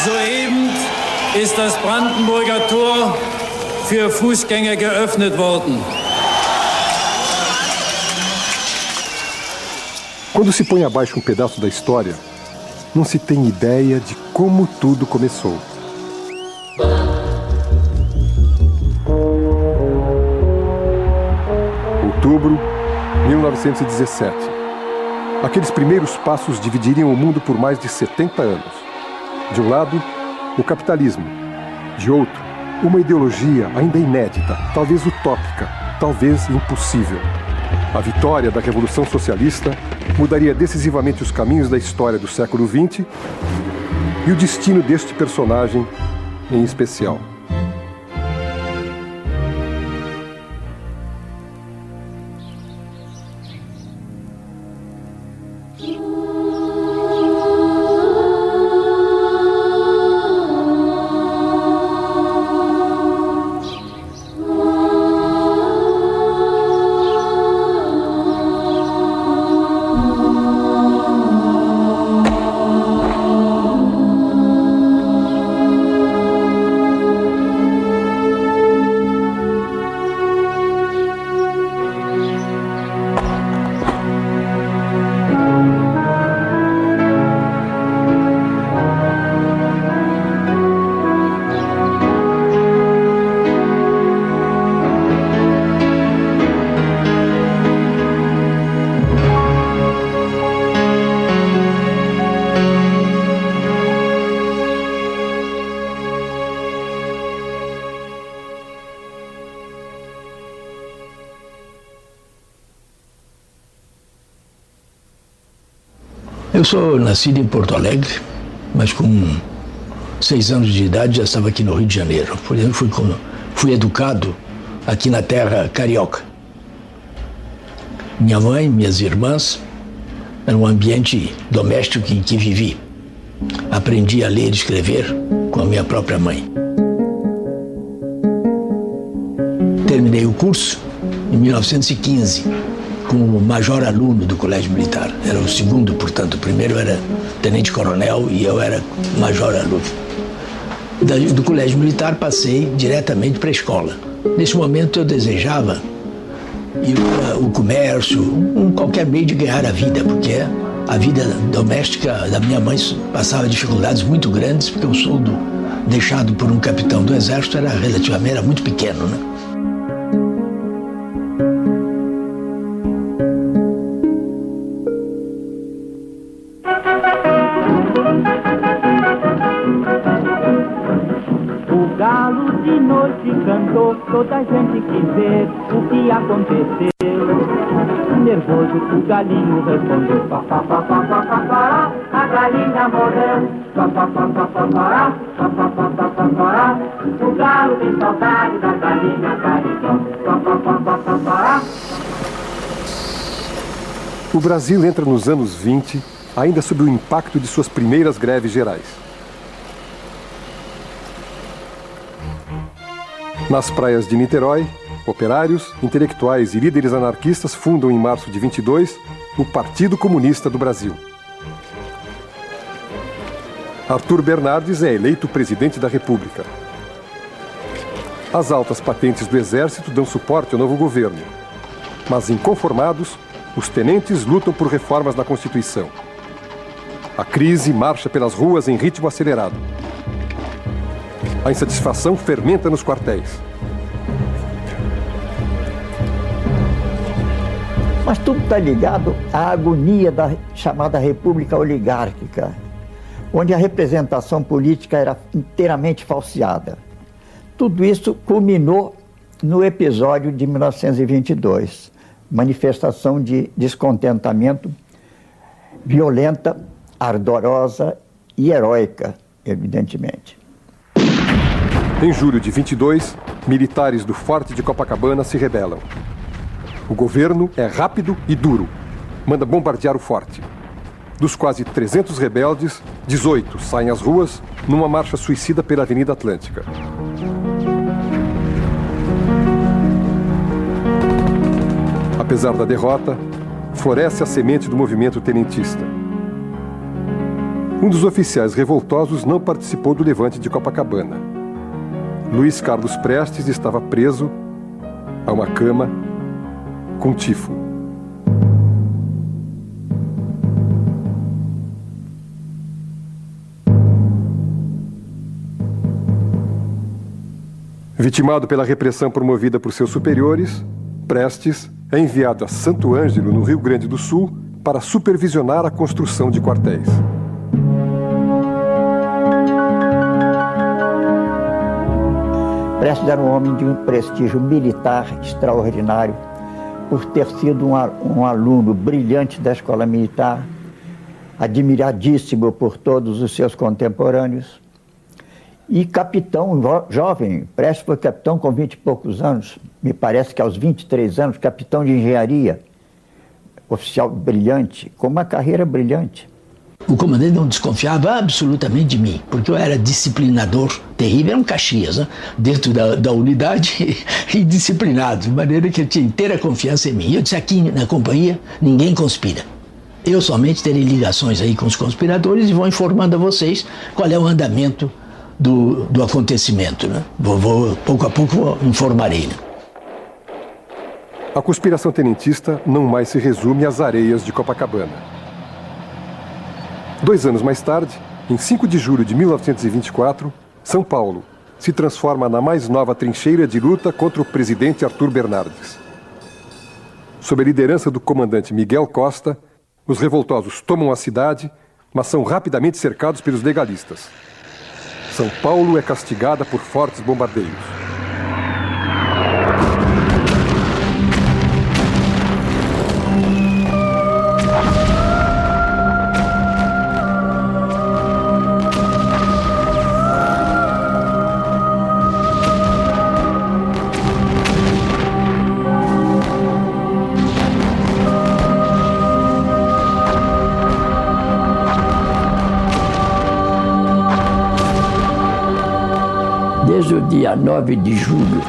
Soeben ist das Brandenburger Tor für Fußgänger geöffnet worden. Quando se põe abaixo um pedaço da história, não se tem ideia de como tudo começou. Outubro, 1917. Aqueles primeiros passos dividiriam o mundo por mais de 70 anos. De um lado, o capitalismo. De outro, uma ideologia ainda inédita, talvez utópica, talvez impossível. A vitória da Revolução Socialista mudaria decisivamente os caminhos da história do século XX e o destino deste personagem em especial. Eu sou nascido em Porto Alegre, mas com 6 anos de idade já estava aqui no Rio de Janeiro. Por exemplo, fui educado aqui na terra carioca. Minha mãe, minhas irmãs, era um ambiente doméstico em que vivi. Aprendi a ler e escrever com a minha própria mãe. Terminei o curso em 1915. Como major aluno do Colégio Militar. Era o segundo, portanto, o primeiro era tenente-coronel e eu era major aluno. Do Colégio Militar passei diretamente para a escola. Nesse momento eu desejava ir para o comércio, qualquer meio de ganhar a vida, porque a vida doméstica da minha mãe passava dificuldades muito grandes, porque o soldo deixado por um capitão do exército era muito pequeno, né? Toda a gente quis ver o que aconteceu. Nervoso o galinho respondeu: pá, pá, pá, pá, pá, pá, pá, a galinha morreu. Pá, pá, pá, pá, pá, pá, pá, pá, pá, pá, pá, pá, o galo tem saudade da galinha caritão. Pá, pá, pá, pá, pá, pá. O Brasil entra nos anos 20, ainda sob o impacto de suas primeiras greves gerais. Nas praias de Niterói, operários, intelectuais e líderes anarquistas fundam em março de 22 o Partido Comunista do Brasil. Arthur Bernardes é eleito presidente da República. As altas patentes do Exército dão suporte ao novo governo, mas inconformados, os tenentes lutam por reformas na Constituição. A crise marcha pelas ruas em ritmo acelerado. A insatisfação fermenta nos quartéis. Mas tudo está ligado à agonia da chamada República Oligárquica, onde a representação política era inteiramente falseada. Tudo isso culminou no episódio de 1922, manifestação de descontentamento violenta, ardorosa e heróica, evidentemente. Em julho de 22, militares do Forte de Copacabana se rebelam. O governo é rápido e duro. Manda bombardear o forte. Dos quase 300 rebeldes, 18 saem às ruas numa marcha suicida pela Avenida Atlântica. Apesar da derrota, floresce a semente do movimento tenentista. Um dos oficiais revoltosos não participou do levante de Copacabana. Luiz Carlos Prestes estava preso a uma cama com tifo. Vitimado pela repressão promovida por seus superiores, Prestes é enviado a Santo Ângelo, no Rio Grande do Sul, para supervisionar a construção de quartéis. Prestes era um homem de um prestígio militar extraordinário, por ter sido um aluno brilhante da escola militar, admiradíssimo por todos os seus contemporâneos, e capitão jovem. Prestes foi capitão com 20 e poucos anos, me parece que aos 23 anos, capitão de engenharia, oficial brilhante, com uma carreira brilhante. O comandante não desconfiava absolutamente de mim, porque eu era disciplinador terrível, era um Caxias, né? Dentro da unidade e disciplinado, de maneira que ele tinha inteira confiança em mim. Eu disse, aqui na companhia ninguém conspira. Eu somente terei ligações aí com os conspiradores e vou informando a vocês qual é o andamento do acontecimento, né? Pouco a pouco informarei, né? A conspiração tenentista não mais se resume às areias de Copacabana. 2 anos mais tarde, em 5 de julho de 1924, São Paulo se transforma na mais nova trincheira de luta contra o presidente Arthur Bernardes. Sob a liderança do comandante Miguel Costa, os revoltosos tomam a cidade, mas são rapidamente cercados pelos legalistas. São Paulo é castigada por fortes bombardeios. Desde o dia 9 de julho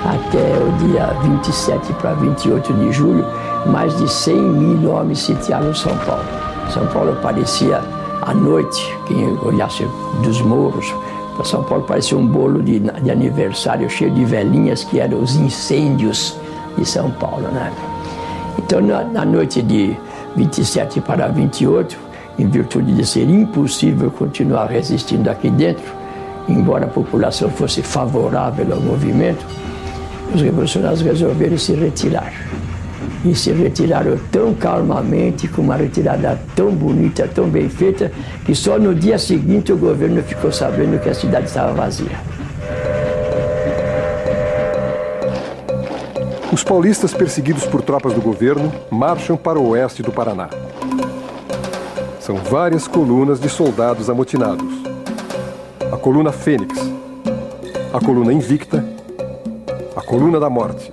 até o dia 27 para 28 de julho, mais de 100 mil homens sitiaram São Paulo. São Paulo parecia, à noite, quem olhasse dos morros, São Paulo parecia um bolo de aniversário cheio de velhinhas, que eram os incêndios de São Paulo, né? Então, na noite de 27 para 28, em virtude de ser impossível continuar resistindo aqui dentro, embora a população fosse favorável ao movimento, os revolucionários resolveram se retirar. E se retiraram tão calmamente, com uma retirada tão bonita, tão bem feita, que só no dia seguinte o governo ficou sabendo que a cidade estava vazia. Os paulistas, perseguidos por tropas do governo, marcham para o oeste do Paraná. São várias colunas de soldados amotinados. A coluna Fênix, a coluna Invicta, a coluna da Morte.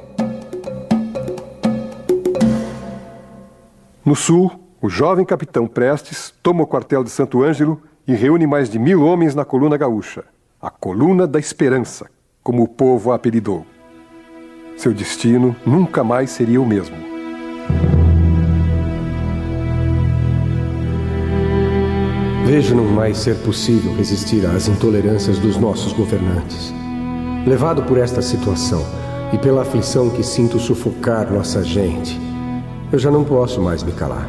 No sul, o jovem capitão Prestes toma o quartel de Santo Ângelo e reúne mais de 1000 homens na coluna gaúcha, a coluna da Esperança, como o povo a apelidou. Seu destino nunca mais seria o mesmo. Vejo não mais ser possível resistir às intolerâncias dos nossos governantes. Levado por esta situação e pela aflição que sinto sufocar nossa gente, eu já não posso mais me calar.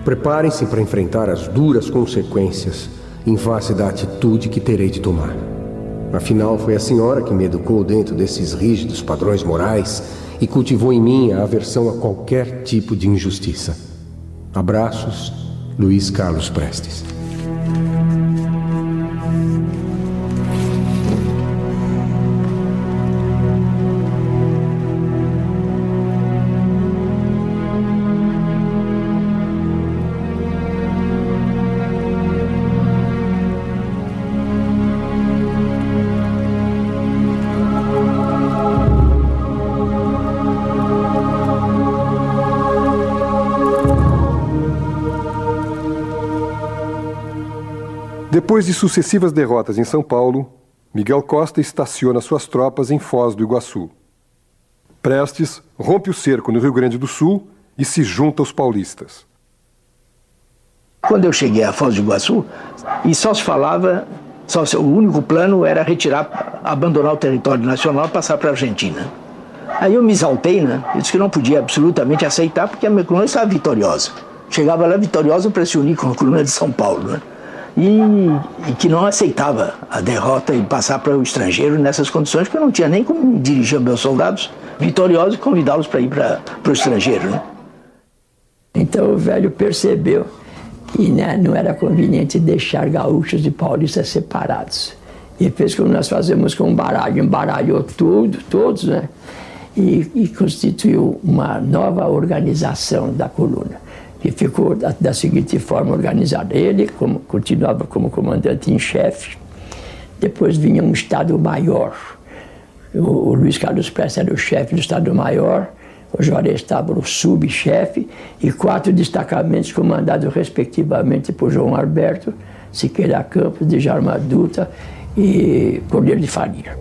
Preparem-se para enfrentar as duras consequências em face da atitude que terei de tomar. Afinal, foi a senhora que me educou dentro desses rígidos padrões morais e cultivou em mim a aversão a qualquer tipo de injustiça. Abraços, Luiz Carlos Prestes. Depois de sucessivas derrotas em São Paulo, Miguel Costa estaciona suas tropas em Foz do Iguaçu. Prestes rompe o cerco no Rio Grande do Sul e se junta aos paulistas. Quando eu cheguei a Foz do Iguaçu, e só se falava, o único plano era retirar, abandonar o território nacional e passar para a Argentina. Aí eu me exaltei, né? Eu disse que não podia absolutamente aceitar, porque a minha coluna estava vitoriosa. Chegava lá vitoriosa para se unir com a coluna de São Paulo, né? E que não aceitava a derrota e passar para o estrangeiro nessas condições, porque eu não tinha nem como dirigir meus soldados vitoriosos e convidá-los para ir para o estrangeiro, né? Então o velho percebeu que, né, não era conveniente deixar gaúchos e paulistas separados. E fez como nós fazemos com o baralho, embaralhou todos, né? E constituiu uma nova organização da coluna, que ficou da seguinte forma organizada. Ele continuava como comandante em chefe, depois vinha um Estado-Maior. O Luiz Carlos Prestes era o chefe do Estado-Maior, o Juarez estava o subchefe, e 4 destacamentos comandados respectivamente por João Alberto, Siqueira Campos, Djalma Dutra e Cordeiro de Faria.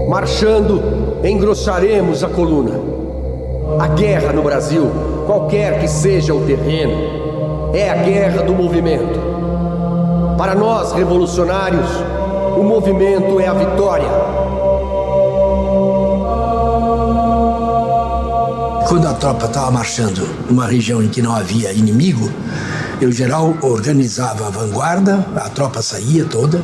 Marchando, engrossaremos a coluna. A guerra no Brasil, qualquer que seja o terreno, é a guerra do movimento. Para nós, revolucionários, o movimento é a vitória. Quando a tropa estava marchando numa região em que não havia inimigo, eu, em geral, organizava a vanguarda, a tropa saía toda,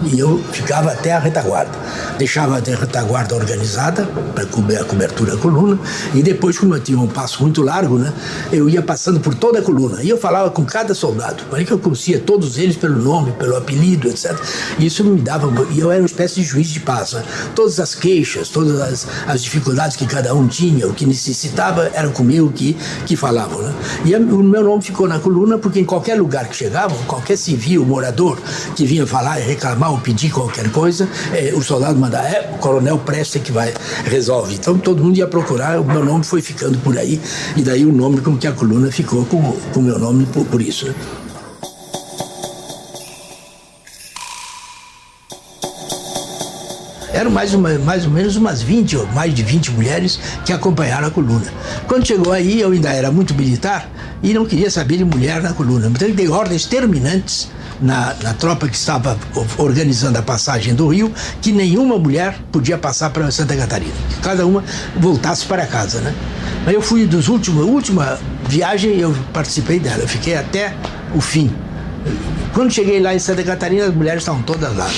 e eu ficava até a retaguarda. Deixava a retaguarda organizada para cobrir a cobertura da coluna, e depois, como eu tinha um passo muito largo, né, eu ia passando por toda a coluna, e eu falava com cada soldado, para que eu conhecia todos eles pelo nome, pelo apelido, etc. E isso me dava, e eu era uma espécie de juiz de paz, né? Todas as queixas, todas as dificuldades que cada um tinha, o que necessitava, era comigo que falavam, né? E o meu nome ficou na coluna, porque em qualquer lugar que chegavam, qualquer civil, morador, que vinha falar e reclamar ou pedir qualquer coisa, o soldado mandava, o coronel Prestes que vai, resolve. Então todo mundo ia procurar, o meu nome foi ficando por aí, e daí o nome, como que a coluna ficou com o meu nome por isso, né? Eram mais ou menos umas 20 ou mais de 20 mulheres que acompanharam a coluna. Quando chegou aí, eu ainda era muito militar e não queria saber de mulher na coluna. Então eu dei ordens terminantes na tropa que estava organizando a passagem do Rio, que nenhuma mulher podia passar para Santa Catarina. Que cada uma voltasse para casa, né? Mas eu fui última viagem, eu participei dela. Eu fiquei até o fim. Quando cheguei lá em Santa Catarina, as mulheres estavam todas lá, né?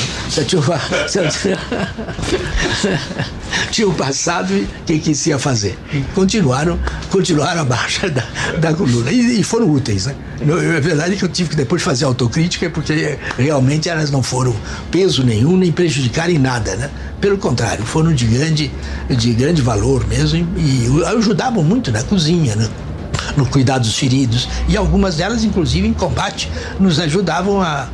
Tinham passado e o que se ia fazer? E continuaram a marcha da coluna. E foram úteis, né? É verdade que eu tive que depois fazer autocrítica, porque realmente elas não foram peso nenhum, nem prejudicaram em nada, né? Pelo contrário, foram de grande valor mesmo e ajudavam muito na cozinha, né? No cuidado dos feridos, e algumas delas, inclusive, em combate, nos ajudavam a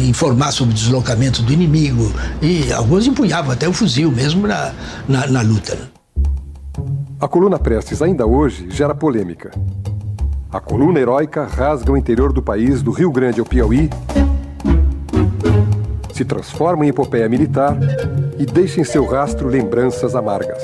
informar sobre o deslocamento do inimigo, e alguns empunhavam até o fuzil mesmo na luta. A coluna Prestes ainda hoje gera polêmica. A coluna heróica rasga o interior do país, do Rio Grande ao Piauí, se transforma em epopeia militar e deixa em seu rastro lembranças amargas.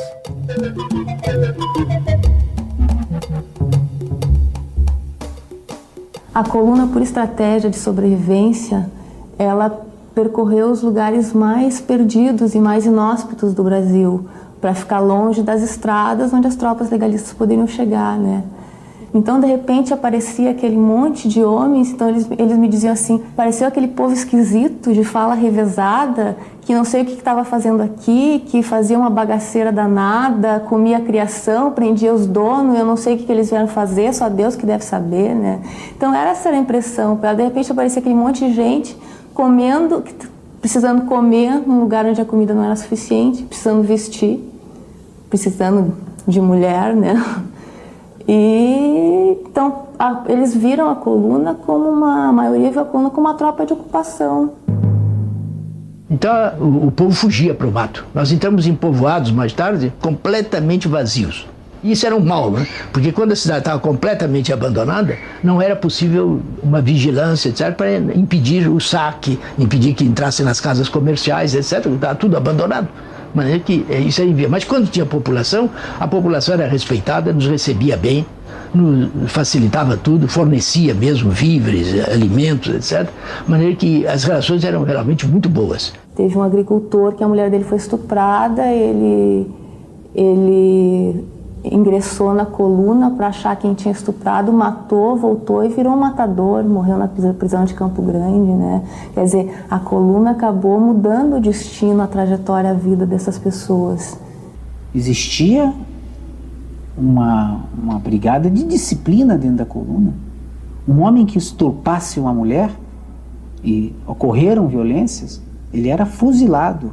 A coluna, por estratégia de sobrevivência, ela percorreu os lugares mais perdidos e mais inóspitos do Brasil, para ficar longe das estradas onde as tropas legalistas poderiam chegar, né? Então, de repente, aparecia aquele monte de homens, então eles me diziam assim, pareceu aquele povo esquisito, de fala revezada, que não sei o que estava fazendo aqui, que fazia uma bagaceira danada, comia a criação, prendia os donos, eu não sei o que eles vieram fazer, só Deus que deve saber, né? Então, essa era a impressão. De repente, aparecia aquele monte de gente comendo, precisando comer num lugar onde a comida não era suficiente, precisando vestir, precisando de mulher, né? E então eles viram a coluna como a maioria viu a coluna como uma tropa de ocupação. Então o povo fugia para o mato. Nós entramos em povoados mais tarde completamente vazios. E isso era um mal, né? Porque quando a cidade estava completamente abandonada, não era possível uma vigilância, etc., para impedir o saque, impedir que entrassem nas casas comerciais, etc., estava tudo abandonado. De maneira que isso aí via. Mas quando tinha população, a população era respeitada, nos recebia bem, nos facilitava tudo, fornecia mesmo víveres, alimentos, etc. De maneira que as relações eram realmente muito boas. Teve um agricultor que a mulher dele foi estuprada, ele ingressou na coluna para achar quem tinha estuprado, matou, voltou e virou um matador, morreu na prisão de Campo Grande, né? Quer dizer, a coluna acabou mudando o destino, a trajetória, a vida dessas pessoas. Existia uma brigada de disciplina dentro da coluna. Um homem que estuprasse uma mulher e ocorreram violências, ele era fuzilado.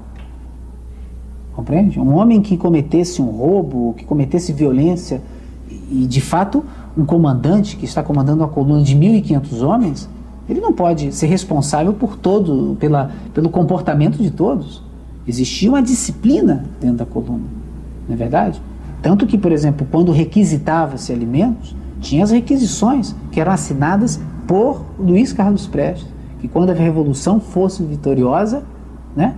Compreende? Um homem que cometesse um roubo, que cometesse violência, e de fato um comandante que está comandando uma coluna de 1.500 homens, ele não pode ser responsável por pelo comportamento de todos. Existia uma disciplina dentro da coluna, não é verdade? Tanto que, por exemplo, quando requisitava-se alimentos, tinha as requisições que eram assinadas por Luiz Carlos Prestes, que quando a Revolução fosse vitoriosa, né,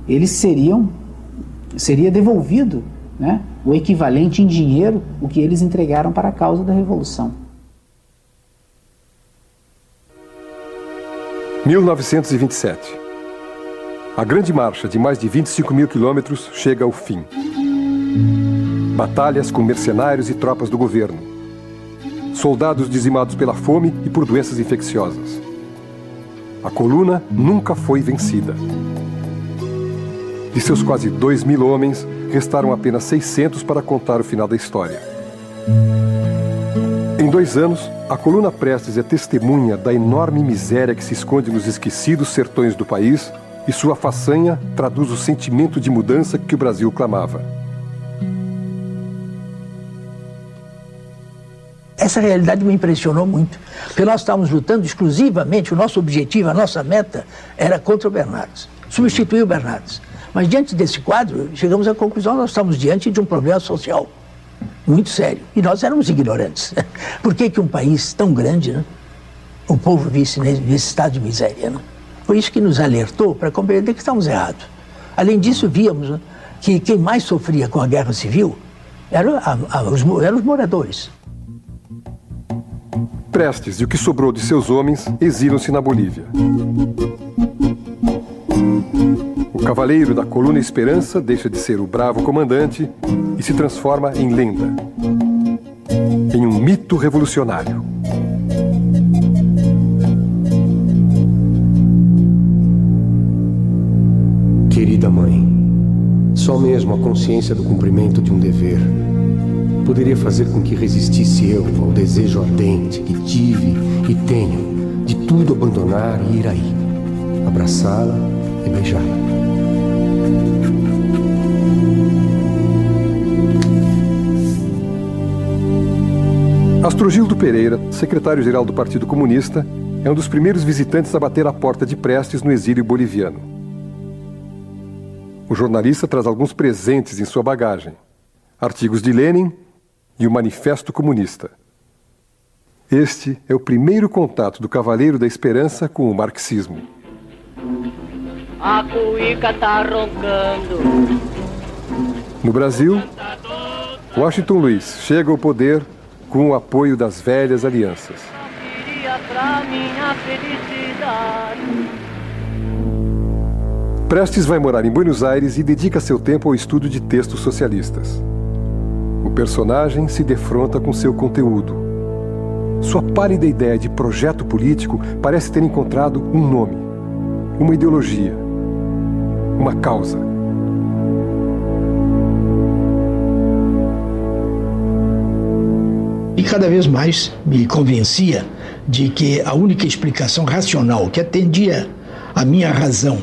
eles seria devolvido, né, o equivalente em dinheiro, o que eles entregaram para a causa da Revolução. 1927. A Grande Marcha de mais de 25 mil quilômetros chega ao fim. Batalhas com mercenários e tropas do governo. Soldados dizimados pela fome e por doenças infecciosas. A coluna nunca foi vencida. De seus quase 2.000 homens, restaram apenas 600 para contar o final da história. Em 2 anos, a coluna Prestes é testemunha da enorme miséria que se esconde nos esquecidos sertões do país e sua façanha traduz o sentimento de mudança que o Brasil clamava. Essa realidade me impressionou muito, porque nós estávamos lutando exclusivamente, o nosso objetivo, a nossa meta era contra o Bernardes, substituir o Bernardes. Mas diante desse quadro, chegamos à conclusão que nós estamos diante de um problema social muito sério. E nós éramos ignorantes. Por que um país tão grande, né, o povo visse nesse estado de miséria? Né? Foi isso que nos alertou para compreender que estávamos errados. Além disso, víamos, né, que quem mais sofria com a guerra civil eram os moradores. Prestes e o que sobrou de seus homens exilam-se na Bolívia. O cavaleiro da coluna Esperança deixa de ser o bravo comandante e se transforma em lenda, em um mito revolucionário. Querida mãe, só mesmo a consciência do cumprimento de um dever poderia fazer com que resistisse eu ao desejo ardente que tive e tenho de tudo abandonar e ir aí, abraçá-la e beijá-la. Astrogildo Pereira, secretário-geral do Partido Comunista, é um dos primeiros visitantes a bater a porta de Prestes no exílio boliviano. O jornalista traz alguns presentes em sua bagagem: artigos de Lenin e o Manifesto Comunista. Este é o primeiro contato do Cavaleiro da Esperança com o marxismo. A cuíca tá roncando. No Brasil, Washington Luiz chega ao poder com o apoio das velhas alianças. Prestes vai morar em Buenos Aires e dedica seu tempo ao estudo de textos socialistas. O personagem se defronta com seu conteúdo. Sua pálida ideia de projeto político parece ter encontrado um nome, uma ideologia, uma causa. E cada vez mais me convencia de que a única explicação racional que atendia à minha razão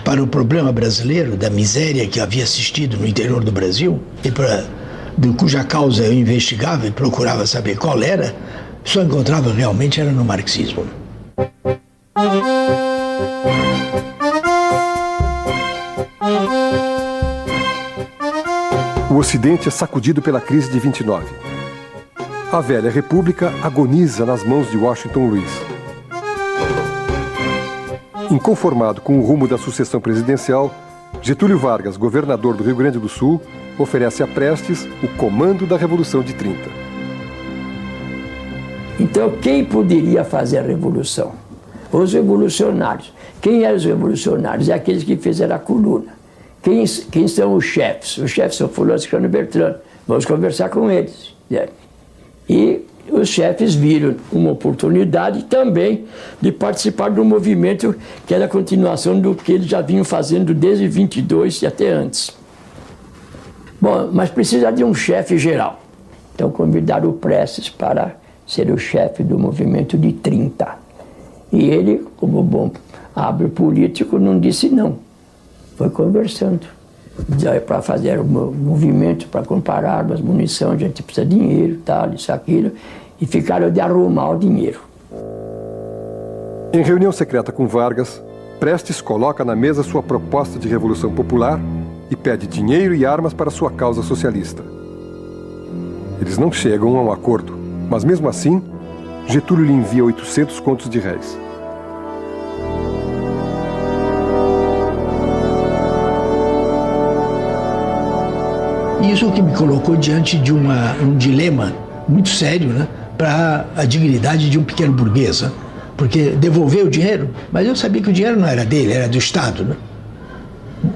para o problema brasileiro, da miséria que havia assistido no interior do Brasil, e cuja causa eu investigava e procurava saber qual era, só encontrava realmente era no marxismo. O Ocidente é sacudido pela crise de 29. A velha república agoniza nas mãos de Washington Luiz. Inconformado com o rumo da sucessão presidencial, Getúlio Vargas, governador do Rio Grande do Sul, oferece a Prestes o comando da Revolução de 30. Então, quem poderia fazer a revolução? Os revolucionários. Quem eram os revolucionários? É aqueles que fizeram a coluna. Quem são os chefes? Os chefes são Fulano, Ciclano e Beltrano. Vamos conversar com eles. E os chefes viram uma oportunidade também de participar do movimento que era a continuação do que eles já vinham fazendo desde 22 e até antes. Bom, mas precisa de um chefe geral. Então convidaram o Prestes para ser o chefe do movimento de 30. E ele, como bom hábil político, não disse não. Foi conversando. Para fazer o movimento, para comprar armas, munição, a gente precisa de dinheiro, tal, isso, aquilo. E ficaram de arrumar o dinheiro. Em reunião secreta com Vargas, Prestes coloca na mesa sua proposta de revolução popular e pede dinheiro e armas para sua causa socialista. Eles não chegam a um acordo, mas mesmo assim, Getúlio lhe envia 800 contos de réis. Isso que me colocou diante de um dilema muito sério, né, para a dignidade de um pequeno burguês. Né? Porque devolver o dinheiro, mas eu sabia que o dinheiro não era dele, era do Estado. Né?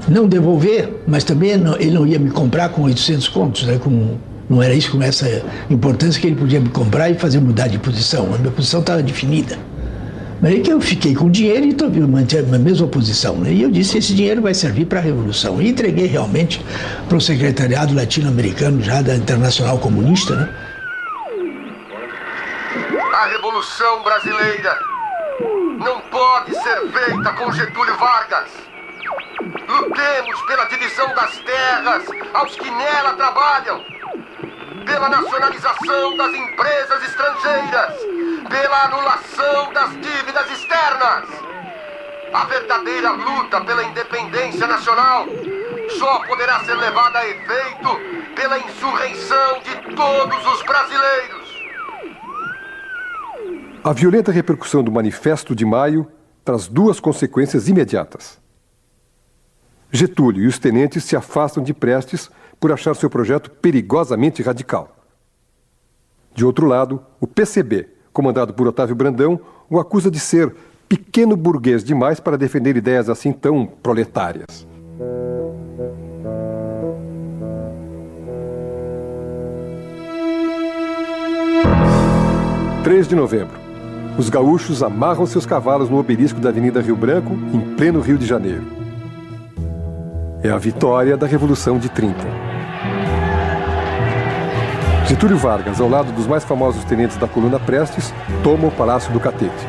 Não devolver, mas também ele não ia me comprar com 800 contos, né, não era isso com essa importância que ele podia me comprar e fazer mudar de posição. A minha posição estava definida. Mas aí que eu fiquei com o dinheiro e mantive a mesma posição. Né? E eu disse, esse dinheiro vai servir para a Revolução. E entreguei realmente para o secretariado latino-americano já da Internacional Comunista. Né? A Revolução Brasileira não pode ser feita com Getúlio Vargas. Lutemos pela divisão das terras aos que nela trabalham, pela nacionalização das empresas estrangeiras, pela anulação das dívidas externas. A verdadeira luta pela independência nacional só poderá ser levada a efeito pela insurreição de todos os brasileiros. A violenta repercussão do Manifesto de Maio traz duas consequências imediatas. Getúlio e os tenentes se afastam de Prestes por achar seu projeto perigosamente radical. De outro lado, o PCB, comandado por Otávio Brandão, o acusa de ser pequeno burguês demais para defender ideias assim tão proletárias. – 3 de novembro. Os gaúchos amarram seus cavalos no obelisco da Avenida Rio Branco, em pleno Rio de Janeiro. É a vitória da Revolução de 30. Getúlio Vargas, ao lado dos mais famosos tenentes da coluna Prestes, toma o Palácio do Catete.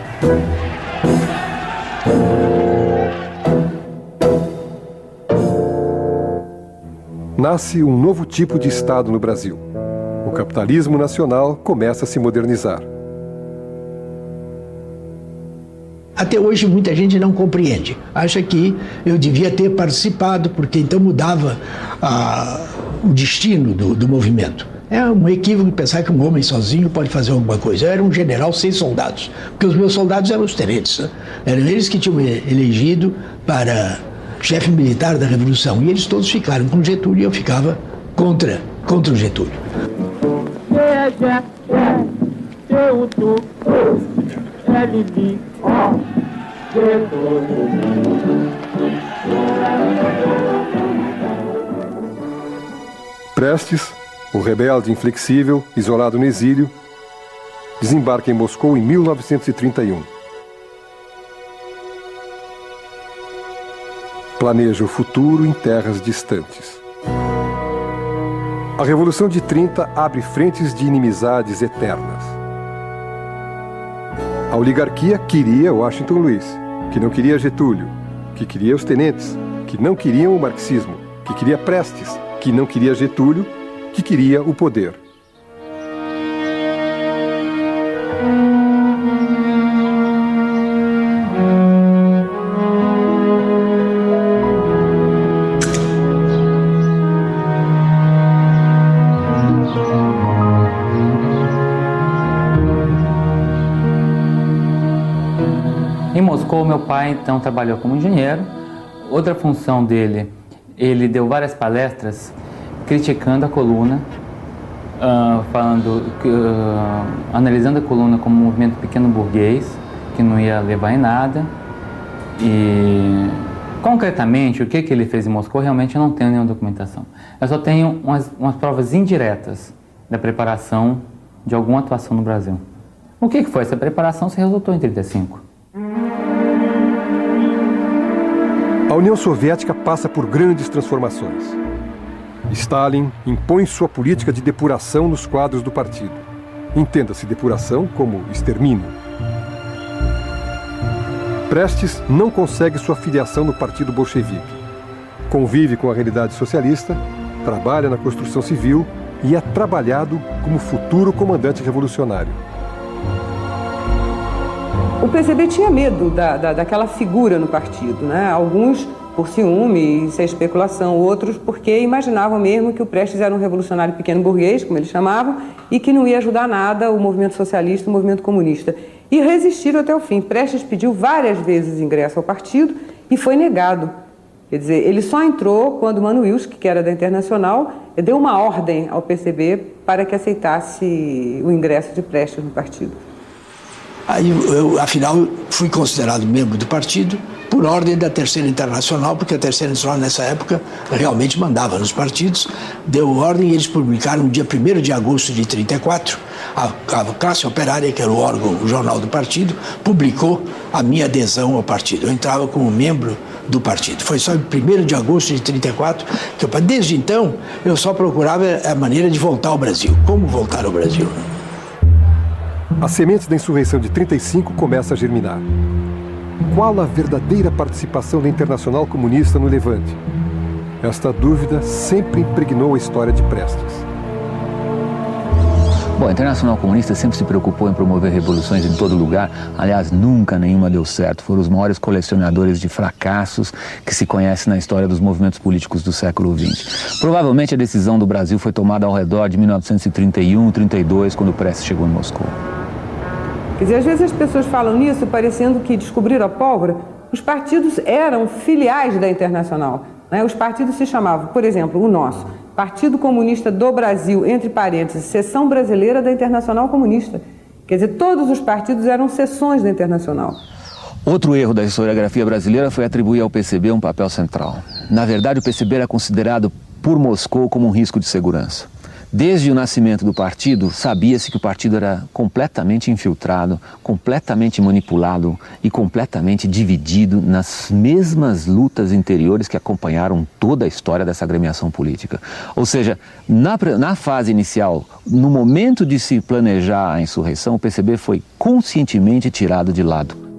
Nasce um novo tipo de Estado no Brasil. O capitalismo nacional começa a se modernizar. Até hoje muita gente não compreende. Acha que eu devia ter participado, porque então mudava o destino do movimento. É um equívoco pensar que um homem sozinho pode fazer alguma coisa. Eu era um general sem soldados, porque os meus soldados eram os tenentes. Né? Eram eles que tinham elegido para chefe militar da Revolução. E eles todos ficaram com Getúlio e eu ficava contra o Getúlio. Prestes, o rebelde inflexível, isolado no exílio, desembarca em Moscou em 1931. Planeja o futuro em terras distantes. A Revolução de 30 abre frentes de inimizades eternas. A oligarquia queria Washington Luiz, que não queria Getúlio, que queria os tenentes, que não queriam o marxismo, que queria Prestes, que não queria Getúlio, que queria o poder. Em Moscou, meu pai então trabalhou como engenheiro. Outra função dele ele deu várias palestras criticando a coluna, analisando a coluna como um movimento pequeno burguês, que não ia levar em nada. E concretamente, o que ele fez em Moscou, realmente eu não tenho nenhuma documentação. Eu só tenho umas provas indiretas da preparação de alguma atuação no Brasil. O que foi? Essa preparação se resultou em 1935. A União Soviética passa por grandes transformações. Stalin impõe sua política de depuração nos quadros do partido. Entenda-se depuração como extermínio. Prestes não consegue sua filiação no Partido Bolchevique. Convive com a realidade socialista, trabalha na construção civil e é trabalhado como futuro comandante revolucionário. O PCB tinha medo daquela figura no partido, né? Alguns por ciúme, isso é especulação, outros porque imaginavam mesmo que o Prestes era um revolucionário pequeno burguês, como eles chamavam, e que não ia ajudar nada o movimento socialista, o movimento comunista. E resistiram até o fim. Prestes pediu várias vezes ingresso ao partido e foi negado. Quer dizer, ele só entrou quando Manuilsky, que era da Internacional, deu uma ordem ao PCB para que aceitasse o ingresso de Prestes no partido. Aí eu, afinal, fui considerado membro do partido por ordem da Terceira Internacional, porque a Terceira Internacional, nessa época, realmente mandava nos partidos, deu ordem e eles publicaram no dia 1º de agosto de 1934, a Classe Operária, que era o órgão, o jornal do partido, publicou a minha adesão ao partido. Eu entrava como membro do partido. Foi só em 1º de agosto de 1934 que desde então, eu só procurava a maneira de voltar ao Brasil. Como voltar ao Brasil? As sementes da insurreição de 1935 começam a germinar. Qual a verdadeira participação da Internacional Comunista no Levante? Esta dúvida sempre impregnou a história de Prestes. Bom, a Internacional Comunista sempre se preocupou em promover revoluções em todo lugar. Aliás, nunca nenhuma deu certo. Foram os maiores colecionadores de fracassos que se conhece na história dos movimentos políticos do século XX. Provavelmente a decisão do Brasil foi tomada ao redor de 1931, 32, quando Prestes chegou em Moscou. Quer dizer, às vezes as pessoas falam nisso parecendo que descobriram a pólvora. Os partidos eram filiais da Internacional, né? Os partidos se chamavam, por exemplo, o nosso, Partido Comunista do Brasil, entre parênteses, Seção Brasileira da Internacional Comunista. Quer dizer, todos os partidos eram seções da Internacional. Outro erro da historiografia brasileira foi atribuir ao PCB um papel central. Na verdade, o PCB era considerado por Moscou como um risco de segurança. Desde o nascimento do partido, sabia-se que o partido era completamente infiltrado, completamente manipulado e completamente dividido nas mesmas lutas interiores que acompanharam toda a história dessa agremiação política. Ou seja, na fase inicial, no momento de se planejar a insurreição, o PCB foi conscientemente tirado de lado.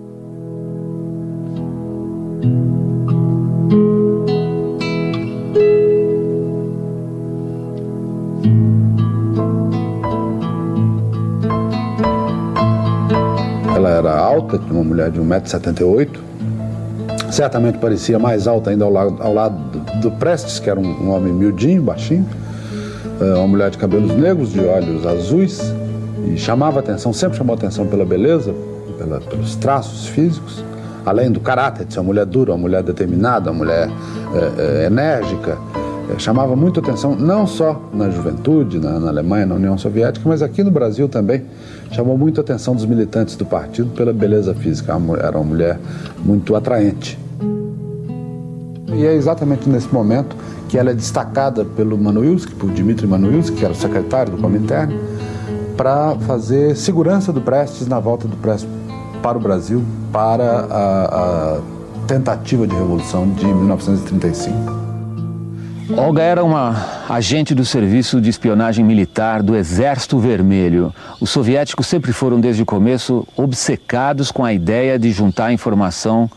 Ela era alta, uma mulher de 1,78 m, certamente parecia mais alta ainda ao lado do Prestes, que era um homem miudinho, baixinho, uma mulher de cabelos negros, de olhos azuis, e chamava atenção, sempre chamou atenção pela beleza, pelos traços físicos, além do caráter de ser uma mulher dura, uma mulher determinada, uma mulher enérgica. Chamava muito atenção, não só na juventude, na Alemanha, na União Soviética, mas aqui no Brasil também. Chamou muito atenção dos militantes do partido pela beleza física. Era uma mulher muito atraente. E é exatamente nesse momento que ela é destacada pelo Manuilsky, por Dmitry Manuilsky, que era o secretário do Comintern, para fazer segurança do Prestes na volta do Prestes para o Brasil, para a tentativa de revolução de 1935. Olga era uma agente do Serviço de Espionagem Militar do Exército Vermelho. Os soviéticos sempre foram, desde o começo, obcecados com a ideia de juntar informação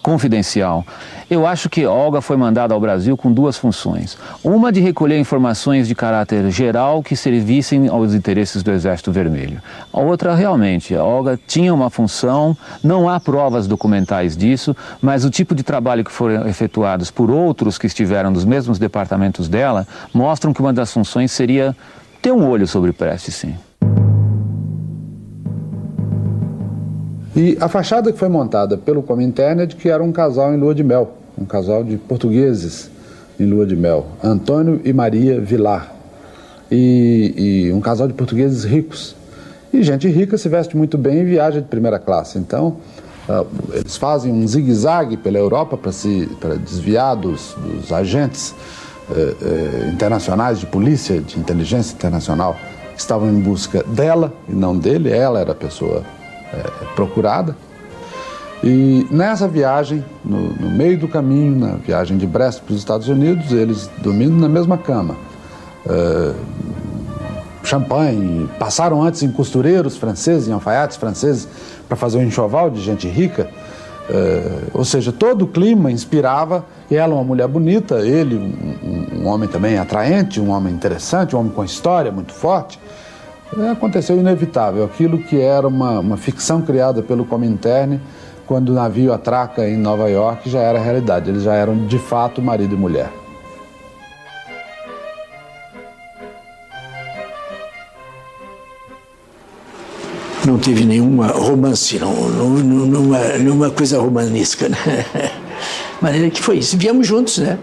confidencial. Eu acho que Olga foi mandada ao Brasil com duas funções. Uma de recolher informações de caráter geral que servissem aos interesses do Exército Vermelho. A outra, realmente, a Olga tinha uma função, não há provas documentais disso, mas o tipo de trabalho que foram efetuados por outros que estiveram nos mesmos departamentos dela mostram que uma das funções seria ter um olho sobre Prestes, sim. E a fachada que foi montada pelo Comintern é de que era um casal em lua de mel, um casal de portugueses em lua de mel, Antônio e Maria Vilar, e um casal de portugueses ricos. E gente rica se veste muito bem e viaja de primeira classe. Então, eles fazem um zigue-zague pela Europa para desviar dos agentes internacionais de polícia, de inteligência internacional, que estavam em busca dela e não dele. Ela era a pessoa procurada. E nessa viagem, no meio do caminho, na viagem de Brest para os Estados Unidos, eles dormindo na mesma cama. Champanhe, passaram antes em costureiros franceses, em alfaiates franceses, para fazer um enxoval de gente rica. Ou seja, todo o clima inspirava, e ela uma mulher bonita, ele um homem também atraente, um homem interessante, um homem com história muito forte. Aconteceu inevitável, aquilo que era uma ficção criada pelo Comintern, quando o navio atraca em Nova York, já era realidade, eles já eram de fato marido e mulher. Não teve nenhuma romance, nenhuma coisa romanesca, né? De maneira que foi isso. Viemos juntos, né?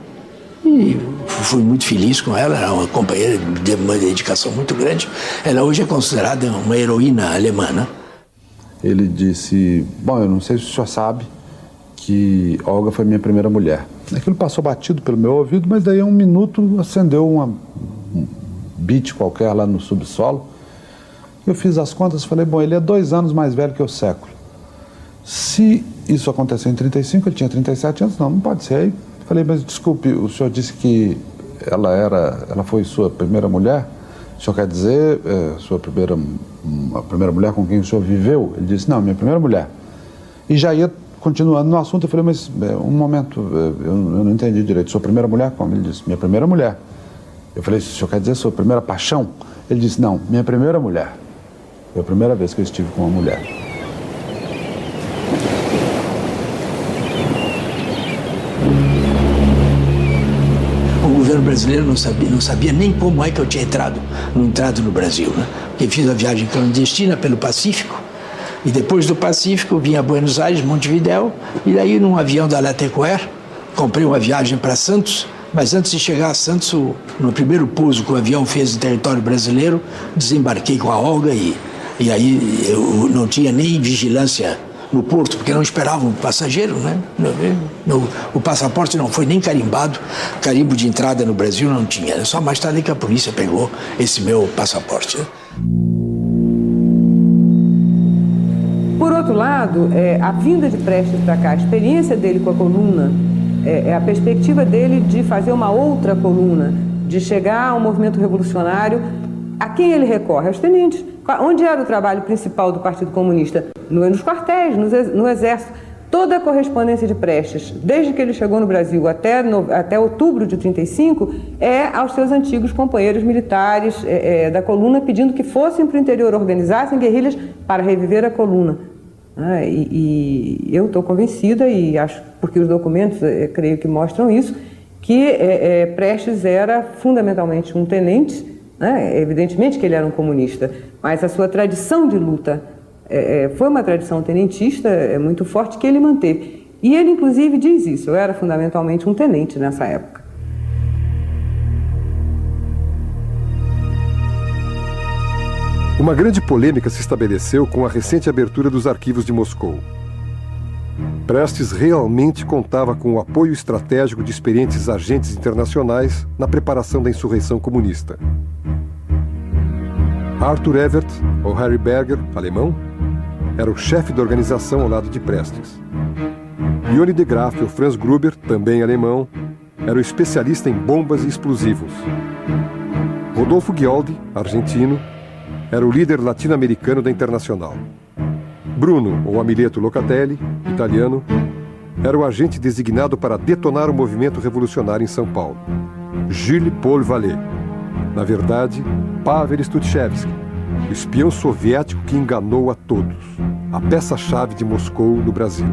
E fui muito feliz com ela, era uma companheira de uma dedicação muito grande. Ela hoje é considerada uma heroína alemã, né? Ele disse, bom, eu não sei se o senhor sabe que Olga foi minha primeira mulher. Aquilo passou batido pelo meu ouvido, mas daí a um minuto acendeu um beat qualquer lá no subsolo. Eu fiz as contas e falei, bom, ele é 2 anos mais velho que o século. Se isso aconteceu em 35, ele tinha 37 anos, não pode ser. Aí falei, mas desculpe, o senhor disse que ela foi sua primeira mulher? O senhor quer dizer a primeira mulher com quem o senhor viveu? Ele disse, não, minha primeira mulher. E já ia continuando no assunto, eu falei, mas um momento, eu não entendi direito, sua primeira mulher como? Ele disse, minha primeira mulher. Eu falei, o senhor quer dizer sua primeira paixão? Ele disse, não, minha primeira mulher. Foi a primeira vez que eu estive com uma mulher. O governo brasileiro não sabia nem como é que eu tinha entrado no Brasil, né? Porque fiz a viagem clandestina pelo Pacífico, e depois do Pacífico vim a Buenos Aires, Montevidéu, e daí num avião da Latécoère, comprei uma viagem para Santos, mas antes de chegar a Santos, no primeiro pouso que o avião fez em território brasileiro, desembarquei com a Olga e aí eu não tinha nem vigilância no porto, porque não esperavam o passageiro, né? O passaporte não foi nem carimbado, carimbo de entrada no Brasil não tinha, só mais tarde que a polícia pegou esse meu passaporte. Por outro lado, a vinda de Prestes para cá, a experiência dele com a coluna, a perspectiva dele de fazer uma outra coluna, de chegar a um movimento revolucionário, a quem ele recorre? Aos tenentes. Onde era o trabalho principal do Partido Comunista? Nos quartéis, no Exército. Toda a correspondência de Prestes, desde que ele chegou no Brasil até outubro de 35, é aos seus antigos companheiros militares da coluna, pedindo que fossem para o interior, organizassem guerrilhas para reviver a coluna. E eu estou convencida, e acho, porque os documentos creio que mostram isso, que Prestes era fundamentalmente um tenente, né? Evidentemente que ele era um comunista, mas a sua tradição de luta foi uma tradição tenentista muito forte que ele manteve. E ele, inclusive, diz isso, eu era fundamentalmente um tenente nessa época. Uma grande polêmica se estabeleceu com a recente abertura dos arquivos de Moscou. Prestes realmente contava com o apoio estratégico de experientes agentes internacionais na preparação da insurreição comunista. Arthur Evert, ou Harry Berger, alemão, era o chefe da organização ao lado de Prestes. Ione de Graaf, ou Franz Gruber, também alemão, era o especialista em bombas e explosivos. Rodolfo Ghioldi, argentino, era o líder latino-americano da Internacional. Bruno, ou Amileto Locatelli, italiano, era o agente designado para detonar o movimento revolucionário em São Paulo. Jules Paul Vallée. Na verdade, Pavel Stutchevsky, o espião soviético que enganou a todos, a peça-chave de Moscou no Brasil.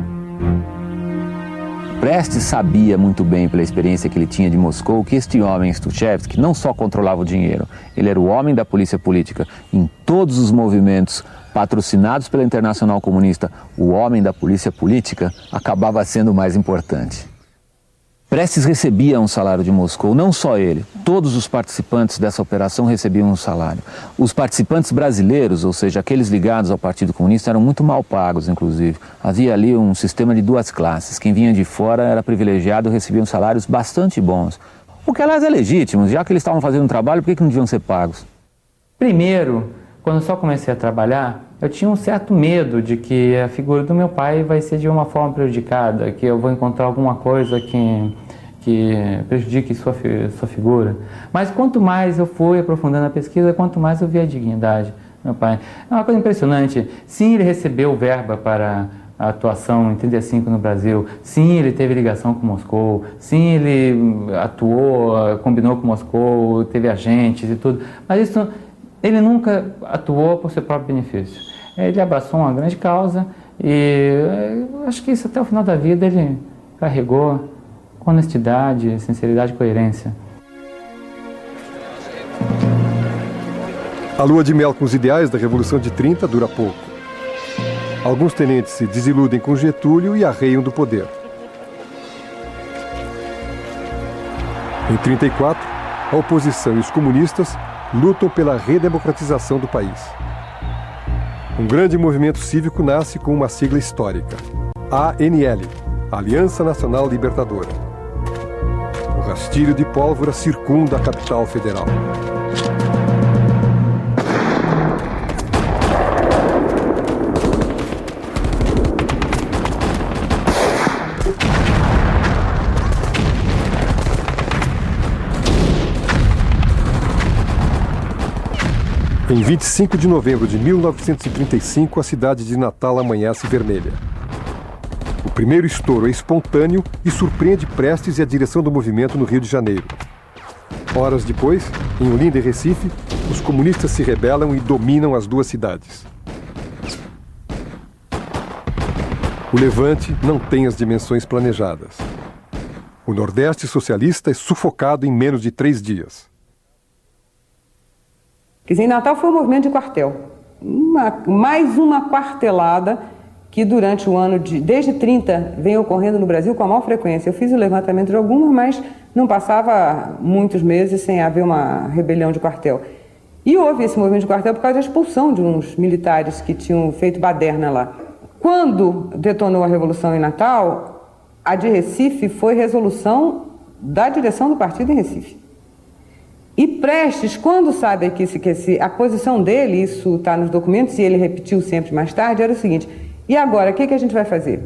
Prestes sabia muito bem, pela experiência que ele tinha de Moscou, que este homem, Stutchevsky, não só controlava o dinheiro, ele era o homem da polícia política. Em todos os movimentos patrocinados pela Internacional Comunista, o homem da polícia política acabava sendo o mais importante. Prestes recebia um salário de Moscou, não só ele, todos os participantes dessa operação recebiam um salário. Os participantes brasileiros, ou seja, aqueles ligados ao Partido Comunista, eram muito mal pagos, inclusive. Havia ali um sistema de duas classes. Quem vinha de fora era privilegiado e recebia salários bastante bons. O que, aliás, é legítimo, já que eles estavam fazendo um trabalho, por que não deviam ser pagos? Primeiro, quando eu só comecei a trabalhar, eu tinha um certo medo de que a figura do meu pai vai ser de uma forma prejudicada, que eu vou encontrar alguma coisa que prejudique sua figura. Mas quanto mais eu fui aprofundando a pesquisa, quanto mais eu vi a dignidade do meu pai. É uma coisa impressionante. Sim, ele recebeu verba para a atuação em 1935 no Brasil. Sim, ele teve ligação com Moscou. Sim, ele atuou, combinou com Moscou, teve agentes e tudo. Mas isso, ele nunca atuou por seu próprio benefício. Ele abraçou uma grande causa e acho que isso até o final da vida ele carregou com honestidade, sinceridade e coerência. A lua de mel com os ideais da Revolução de 30 dura pouco. Alguns tenentes se desiludem com Getúlio e arreiam do poder. Em 34, a oposição e os comunistas lutam pela redemocratização do país. Um grande movimento cívico nasce com uma sigla histórica, ANL, Aliança Nacional Libertadora. O rastilho de pólvora circunda a capital federal. Em 25 de novembro de 1935, a cidade de Natal amanhece vermelha. O primeiro estouro é espontâneo e surpreende Prestes e a direção do movimento no Rio de Janeiro. Horas depois, em Olinda e Recife, os comunistas se rebelam e dominam as duas cidades. O levante não tem as dimensões planejadas. O Nordeste socialista é sufocado em menos de 3 dias. Quer dizer, em Natal foi um movimento de quartel. Mais uma quartelada que durante o ano desde 30 vem ocorrendo no Brasil com a maior frequência. Eu fiz o levantamento de algumas, mas não passava muitos meses sem haver uma rebelião de quartel. E houve esse movimento de quartel por causa da expulsão de uns militares que tinham feito baderna lá. Quando detonou a Revolução em Natal, a de Recife foi resolução da direção do partido em Recife. E Prestes, quando sabe que a posição dele, isso está nos documentos e ele repetiu sempre mais tarde, era o seguinte: e agora, o que a gente vai fazer?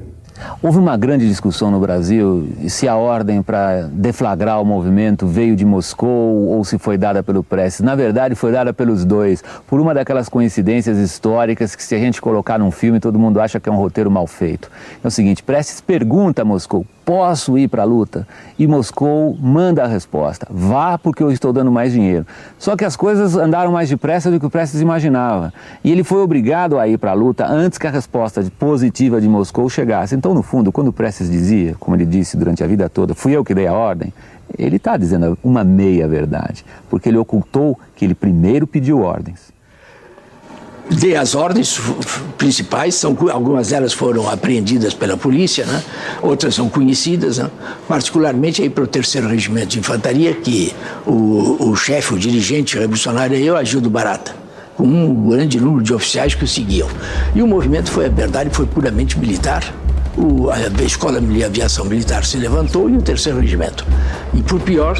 Houve uma grande discussão no Brasil se a ordem para deflagrar o movimento veio de Moscou ou se foi dada pelo Prestes. Na verdade, foi dada pelos dois, por uma daquelas coincidências históricas que, se a gente colocar num filme, todo mundo acha que é um roteiro mal feito. É o seguinte: Prestes pergunta a Moscou: posso ir para a luta? E Moscou manda a resposta: vá, porque eu estou dando mais dinheiro. Só que as coisas andaram mais depressa do que o Prestes imaginava. E ele foi obrigado a ir para a luta antes que a resposta positiva de Moscou chegasse. Então, no fundo, quando o Prestes dizia, como ele disse durante a vida toda, fui eu que dei a ordem, ele está dizendo uma meia-verdade, porque ele ocultou que ele primeiro pediu ordens. Dei as ordens principais, algumas delas foram apreendidas pela polícia, né? Outras são conhecidas, né? Particularmente aí para o 3º Regimento de Infantaria, que o chefe, o dirigente revolucionário é eu, Agildo Barata, com um grande número de oficiais que o seguiam. E o movimento foi, a verdade, foi puramente militar. A Escola de Aviação Militar se levantou e o 3º Regimento. E o pior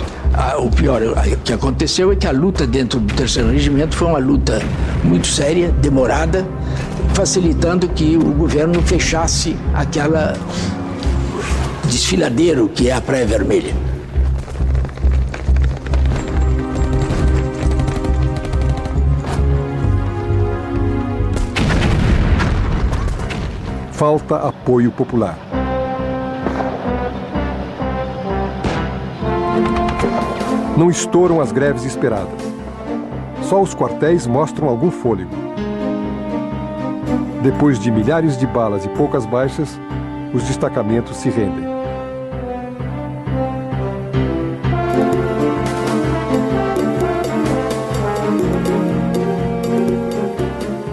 que aconteceu é que a luta dentro do 3º Regimento foi uma luta muito séria, demorada, facilitando que o governo fechasse aquela desfiladeiro que é a Praia Vermelha. Falta apoio popular. Não estouram as greves esperadas. Só os quartéis mostram algum fôlego. Depois de milhares de balas e poucas baixas, os destacamentos se rendem.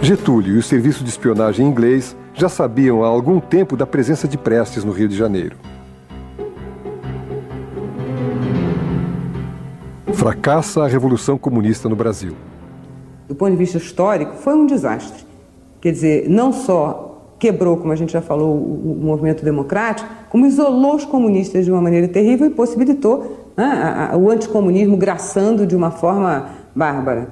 Getúlio e o serviço de espionagem inglês já sabiam há algum tempo da presença de Prestes no Rio de Janeiro. Fracassa a Revolução Comunista no Brasil. Do ponto de vista histórico, foi um desastre. Quer dizer, não só quebrou, como a gente já falou, o movimento democrático, como isolou os comunistas de uma maneira terrível e possibilitou, né, o anticomunismo graçando de uma forma bárbara.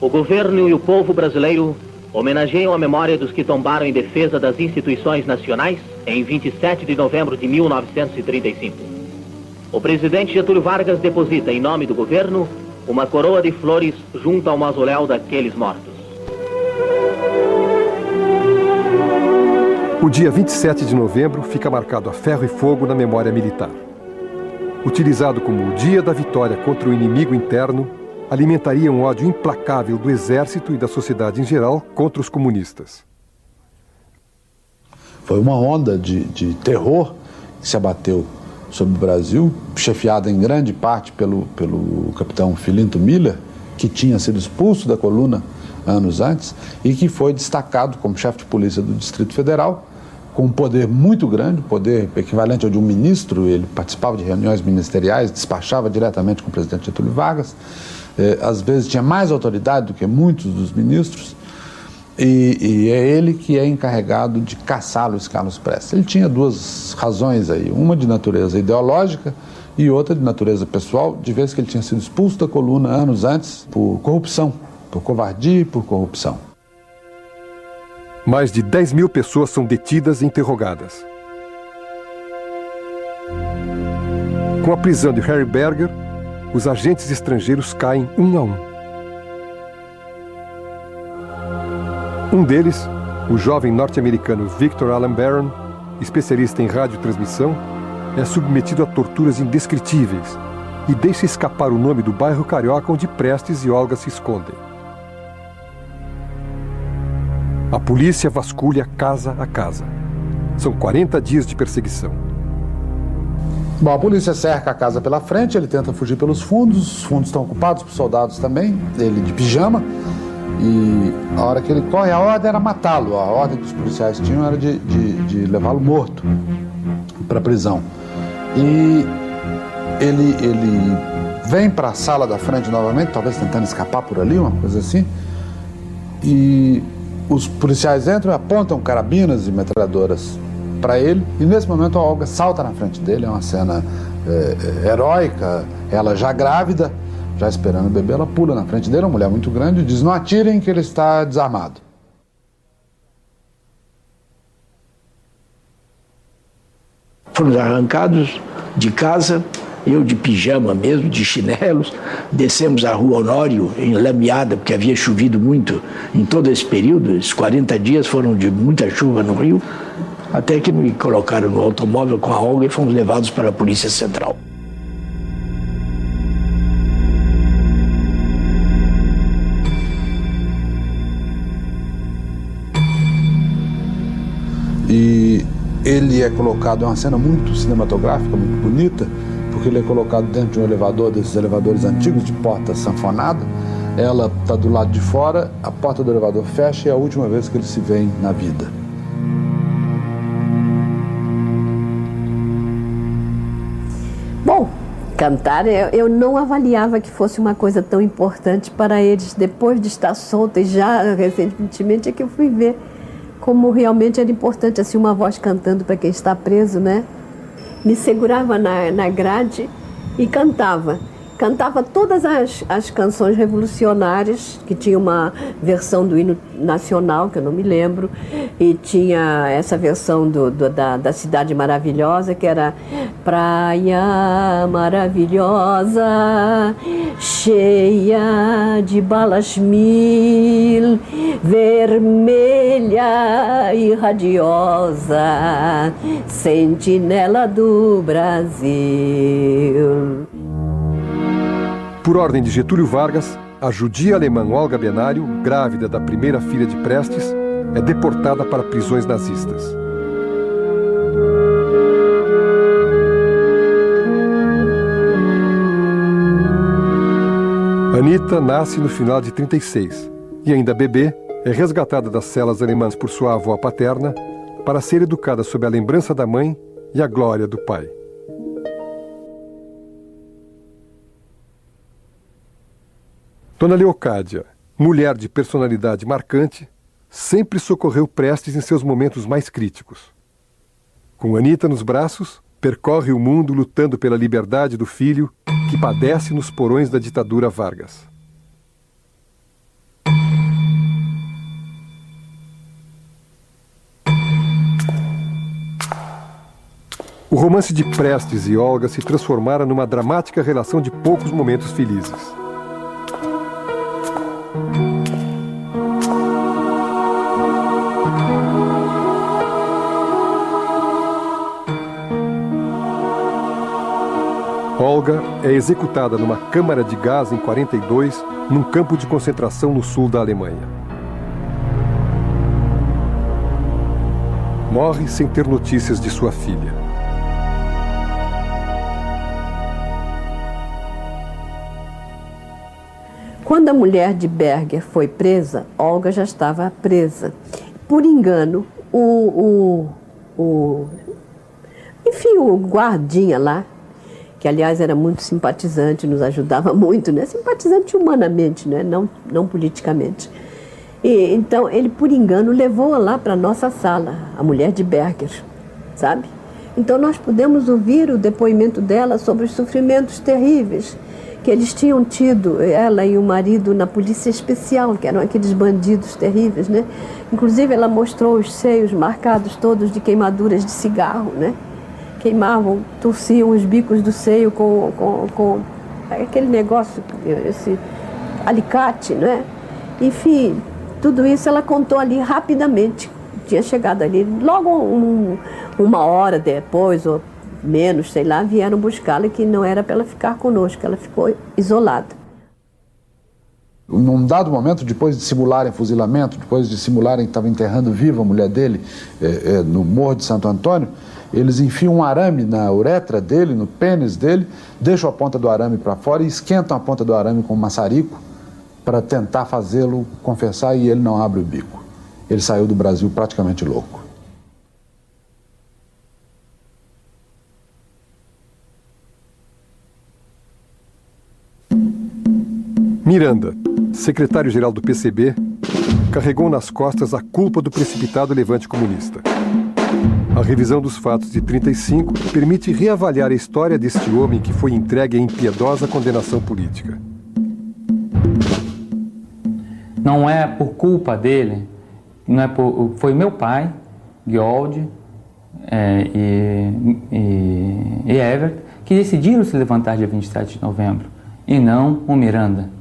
O governo e o povo brasileiro homenageiam a memória dos que tombaram em defesa das instituições nacionais em 27 de novembro de 1935. O presidente Getúlio Vargas deposita, em nome do governo, uma coroa de flores junto ao mausoléu daqueles mortos. O dia 27 de novembro fica marcado a ferro e fogo na memória militar. Utilizado como o dia da vitória contra o inimigo interno, alimentaria um ódio implacável do exército e da sociedade em geral contra os comunistas. Foi uma onda de terror que se abateu sobre o Brasil, chefiada em grande parte pelo capitão Filinto Miller, que tinha sido expulso da coluna anos antes e que foi destacado como chefe de polícia do Distrito Federal, com um poder muito grande, poder equivalente ao de um ministro. Ele participava de reuniões ministeriais, despachava diretamente com o presidente Getúlio Vargas, às vezes tinha mais autoridade do que muitos dos ministros, e é ele que é encarregado de caçar Luiz Carlos Prestes. Ele tinha duas razões aí, uma de natureza ideológica e outra de natureza pessoal, de vez que ele tinha sido expulso da coluna anos antes por corrupção, por covardia e por corrupção. Mais de 10 mil pessoas são detidas e interrogadas. Com a prisão de Harry Berger, os agentes estrangeiros caem um a um. Um deles, o jovem norte-americano Victor Allen Barron, especialista em radiotransmissão, é submetido a torturas indescritíveis e deixa escapar o nome do bairro carioca onde Prestes e Olga se escondem. A polícia vasculha casa a casa. São 40 dias de perseguição. Bom, a polícia cerca a casa pela frente, ele tenta fugir pelos fundos, os fundos estão ocupados por soldados também, ele de pijama, e a hora que ele corre, a ordem era matá-lo, a ordem que os policiais tinham era de levá-lo morto para a prisão. E ele vem para a sala da frente novamente, talvez tentando escapar por ali, uma coisa assim, e os policiais entram e apontam carabinas e metralhadoras para ele, e nesse momento a Olga salta na frente dele, é uma cena heróica, ela já grávida, já esperando o bebê, ela pula na frente dele, uma mulher muito grande, e diz: não atirem que ele está desarmado. Fomos arrancados de casa, eu de pijama mesmo, de chinelos, descemos a Rua Honório, enlameada, porque havia chovido muito em todo esse período, esses 40 dias foram de muita chuva no Rio, até que me colocaram no automóvel com a Olga e fomos levados para a Polícia Central. E ele é colocado, é uma cena muito cinematográfica, muito bonita, porque ele é colocado dentro de um elevador, desses elevadores antigos de porta sanfonada. Ela está do lado de fora, a porta do elevador fecha e é a última vez que eles se veem na vida. Bom, cantar, eu não avaliava que fosse uma coisa tão importante para eles. Depois de estar solta e já recentemente é que eu fui ver como realmente era importante assim uma voz cantando para quem está preso, né? Me segurava na grade e cantava. Cantava todas as canções revolucionárias, que tinha uma versão do hino nacional, que eu não me lembro, e tinha essa versão da Cidade Maravilhosa, que era Praia maravilhosa, cheia de balas mil, vermelha e radiosa, sentinela do Brasil. Por ordem de Getúlio Vargas, a judia alemã Olga Benário, grávida da primeira filha de Prestes, é deportada para prisões nazistas. Anita nasce no final de 36 e, ainda bebê, é resgatada das celas alemãs por sua avó paterna para ser educada sob a lembrança da mãe e a glória do pai. Dona Leocádia, mulher de personalidade marcante, sempre socorreu Prestes em seus momentos mais críticos. Com Anita nos braços, percorre o mundo lutando pela liberdade do filho que padece nos porões da ditadura Vargas. O romance de Prestes e Olga se transformara numa dramática relação de poucos momentos felizes. Olga é executada numa câmara de gás em 42, num campo de concentração no sul da Alemanha. Morre sem ter notícias de sua filha. Quando a mulher de Berger foi presa, Olga já estava presa. Por engano, o guardinha lá, que aliás era muito simpatizante, nos ajudava muito, né? Simpatizante humanamente, né? Não politicamente. E, então, ele, por engano, levou-a lá para a nossa sala, a mulher de Berger, sabe? Então, nós pudemos ouvir o depoimento dela sobre os sofrimentos terríveis que eles tinham tido, ela e o marido, na polícia especial, que eram aqueles bandidos terríveis, né? Inclusive, ela mostrou os seios marcados todos de queimaduras de cigarro, né? Queimavam, torciam os bicos do seio com aquele negócio, esse alicate, né? Enfim, tudo isso ela contou ali rapidamente. Tinha chegado ali, logo uma hora depois, ou menos, sei lá, vieram buscá-la, que não era para ela ficar conosco, ela ficou isolada. Num dado momento, depois de simularem fuzilamento, depois de simularem que estava enterrando viva a mulher dele no Morro de Santo Antônio, eles enfiam um arame na uretra dele, no pênis dele, deixam a ponta do arame para fora e esquentam a ponta do arame com um maçarico para tentar fazê-lo confessar, e ele não abre o bico. Ele saiu do Brasil praticamente louco. Miranda, secretário-geral do PCB, carregou nas costas a culpa do precipitado levante comunista. A revisão dos fatos de 35 permite reavaliar a história deste homem que foi entregue à impiedosa condenação política. Não é por culpa dele, foi meu pai, Georg e Evert, que decidiram se levantar dia 27 de novembro, e não o Miranda.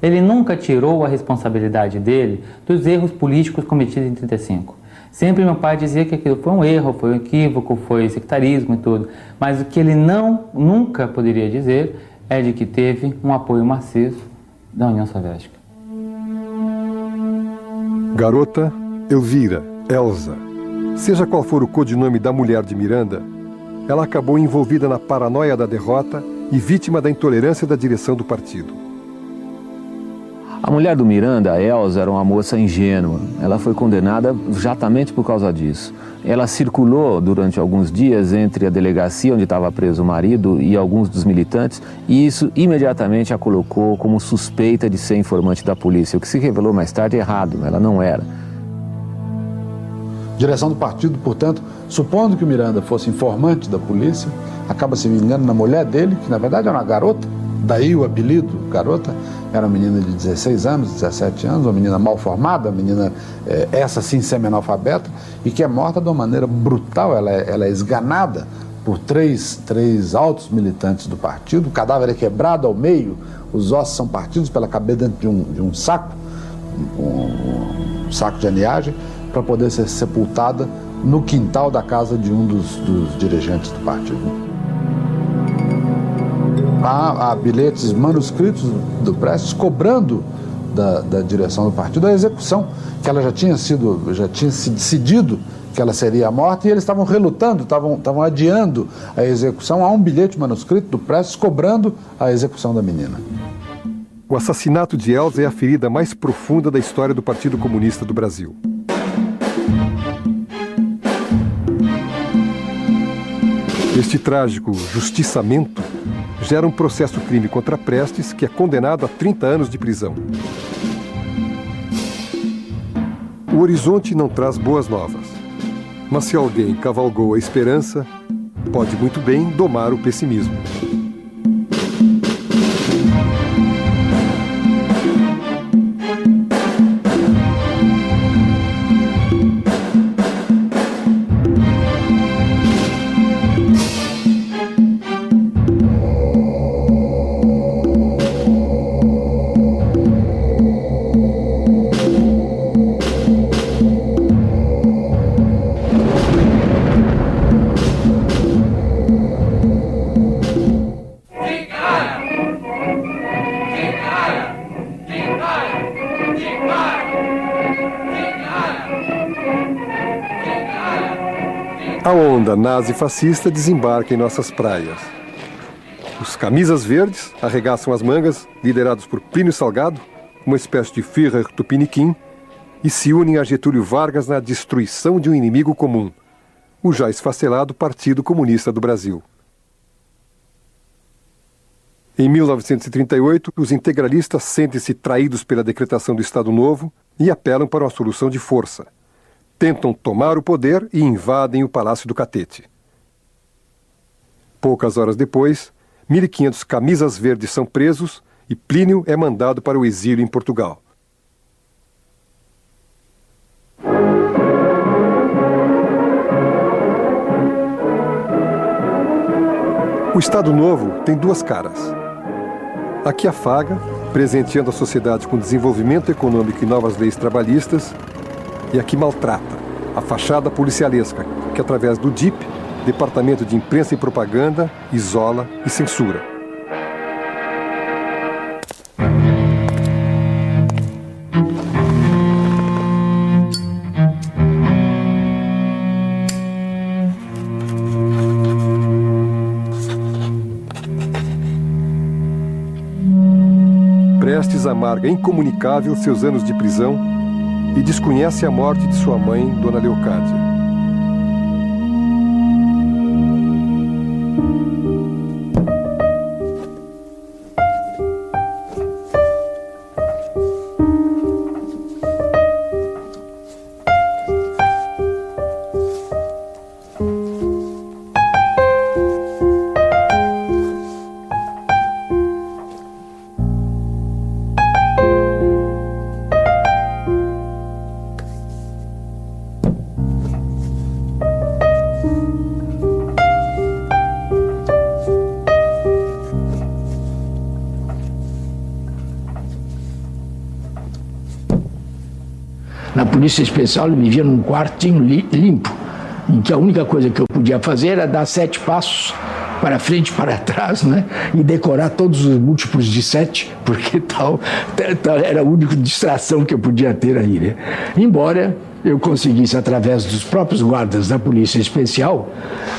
Ele nunca tirou a responsabilidade dele dos erros políticos cometidos em 35. Sempre meu pai dizia que aquilo foi um erro, foi um equívoco, foi sectarismo e tudo. Mas o que ele nunca poderia dizer é de que teve um apoio maciço da União Soviética. Garota, Elvira, Elza. Seja qual for o codinome da mulher de Miranda, ela acabou envolvida na paranoia da derrota e vítima da intolerância da direção do partido. A mulher do Miranda, a Elza, era uma moça ingênua. Ela foi condenada exatamente por causa disso. Ela circulou durante alguns dias entre a delegacia onde estava preso o marido e alguns dos militantes, e isso imediatamente a colocou como suspeita de ser informante da polícia, o que se revelou mais tarde errado, ela não era. Direção do partido, portanto, supondo que o Miranda fosse informante da polícia, acaba se vingando na mulher dele, que na verdade era uma garota, daí o apelido garota. Era uma menina de 16 anos, 17 anos, uma menina mal formada, uma menina, essa sim, semi-analfabeta, e que é morta de uma maneira brutal. Ela é esganada por três altos militantes do partido, o cadáver é quebrado ao meio, os ossos são partidos pela cabeça dentro de um saco, um saco de aninhagem, para poder ser sepultada no quintal da casa de um dos dirigentes do partido. Há bilhetes manuscritos do Prestes cobrando da direção do partido a execução, que ela já tinha se decidido que ela seria morta, e eles estavam relutando, estavam adiando a execução. Há um bilhete manuscrito do Prestes cobrando a execução da menina. O assassinato de Elza é a ferida mais profunda da história do Partido Comunista do Brasil. Este trágico justiçamento gera um processo-crime contra Prestes, que é condenado a 30 anos de prisão. O horizonte não traz boas novas, mas se alguém cavalgou a esperança, pode muito bem domar o pessimismo. A onda nazi-fascista desembarca em nossas praias. Os camisas verdes arregaçam as mangas, liderados por Plínio Salgado, uma espécie de Führer tupiniquim, e se unem a Getúlio Vargas na destruição de um inimigo comum, o já esfacelado Partido Comunista do Brasil. Em 1938, os integralistas sentem-se traídos pela decretação do Estado Novo e apelam para uma solução de força. Tentam tomar o poder e invadem o Palácio do Catete. Poucas horas depois, 1.500 camisas verdes são presos e Plínio é mandado para o exílio em Portugal. O Estado Novo tem duas caras. A que afaga, presenteando a sociedade com desenvolvimento econômico e novas leis trabalhistas, e a que maltrata, a fachada policialesca, que através do DIP, Departamento de Imprensa e Propaganda, isola e censura. Prestes amarga incomunicável seus anos de prisão e desconhece a morte de sua mãe, Dona Leocádia. Na Polícia Especial ele me via num quartinho limpo, em que a única coisa que eu podia fazer era dar 7 passos para frente e para trás, né? E decorar todos os múltiplos de 7, porque tal era a única distração que eu podia ter aí, né? Embora eu conseguisse, através dos próprios guardas da Polícia Especial,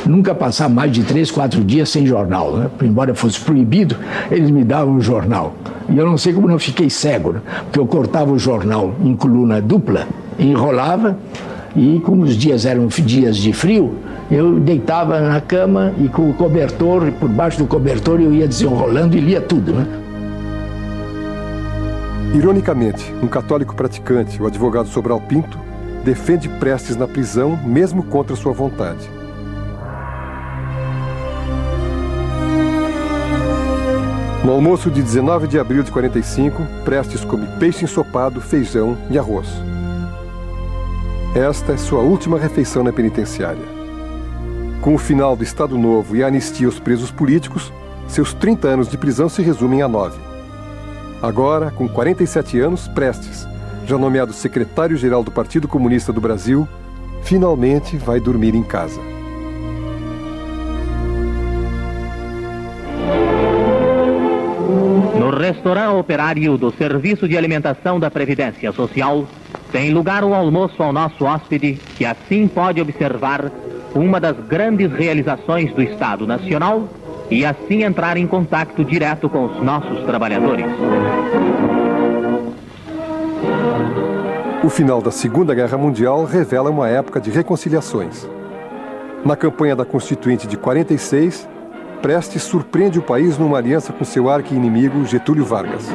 nunca passar mais de 3, 4 dias sem jornal, né? Embora fosse proibido, eles me davam um jornal. E eu não sei como não fiquei cego, né? Porque eu cortava o jornal em coluna dupla, enrolava, e como os dias eram dias de frio, eu deitava na cama e com o cobertor, por baixo do cobertor, eu ia desenrolando e lia tudo, né? Ironicamente, um católico praticante, o advogado Sobral Pinto, defende Prestes na prisão, mesmo contra sua vontade. No almoço de 19 de abril de 45, Prestes come peixe ensopado, feijão e arroz. Esta é sua última refeição na penitenciária. Com o final do Estado Novo e a anistia aos presos políticos, seus 30 anos de prisão se resumem a 9. Agora, com 47 anos, Prestes, já nomeado secretário-geral do Partido Comunista do Brasil, finalmente vai dormir em casa. No restaurante operário do Serviço de Alimentação da Previdência Social, tem lugar o almoço ao nosso hóspede, que assim pode observar uma das grandes realizações do Estado Nacional e assim entrar em contato direto com os nossos trabalhadores. O final da Segunda Guerra Mundial revela uma época de reconciliações. Na campanha da Constituinte de 46, Prestes surpreende o país numa aliança com seu arqui-inimigo Getúlio Vargas.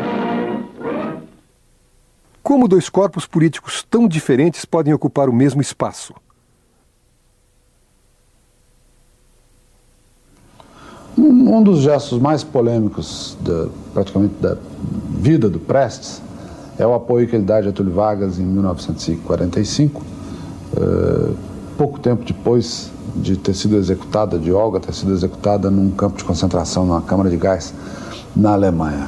Como dois corpos políticos tão diferentes podem ocupar o mesmo espaço? Um dos gestos mais polêmicos praticamente da vida do Prestes é o apoio que ele dá a Getúlio Vargas em 1945, pouco tempo depois de ter sido executada, de Olga ter sido executada num campo de concentração, numa câmara de gás, na Alemanha.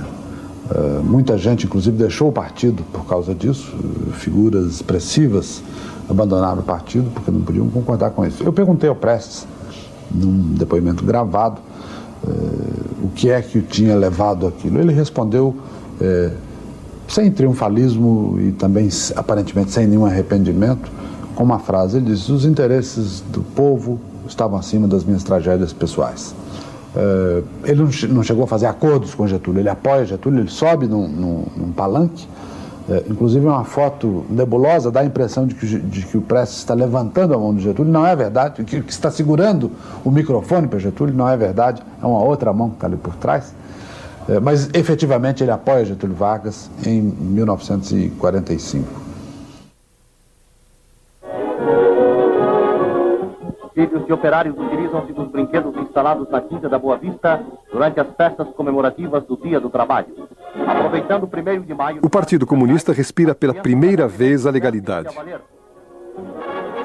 Muita gente, inclusive, deixou o partido por causa disso, figuras expressivas abandonaram o partido porque não podiam concordar com isso. Eu perguntei ao Prestes, num depoimento gravado, o que é que o tinha levado àquilo. Ele respondeu sem triunfalismo e também aparentemente sem nenhum arrependimento, com uma frase. Ele disse: os interesses do povo estavam acima das minhas tragédias pessoais. Ele não chegou a fazer acordos com Getúlio, ele apoia Getúlio, ele sobe num palanque, inclusive uma foto nebulosa dá a impressão de que o Prestes está levantando a mão de Getúlio. Não é verdade, que está segurando o microfone para Getúlio, não é verdade, é uma outra mão que está ali por trás. Mas efetivamente ele apoia Getúlio Vargas em 1945. Filhos de operários utilizam-se dos brinquedos instalados na Quinta da Boa Vista durante as festas comemorativas do Dia do Trabalho. Aproveitando o 1º de maio... O Partido Comunista respira pela primeira vez a legalidade.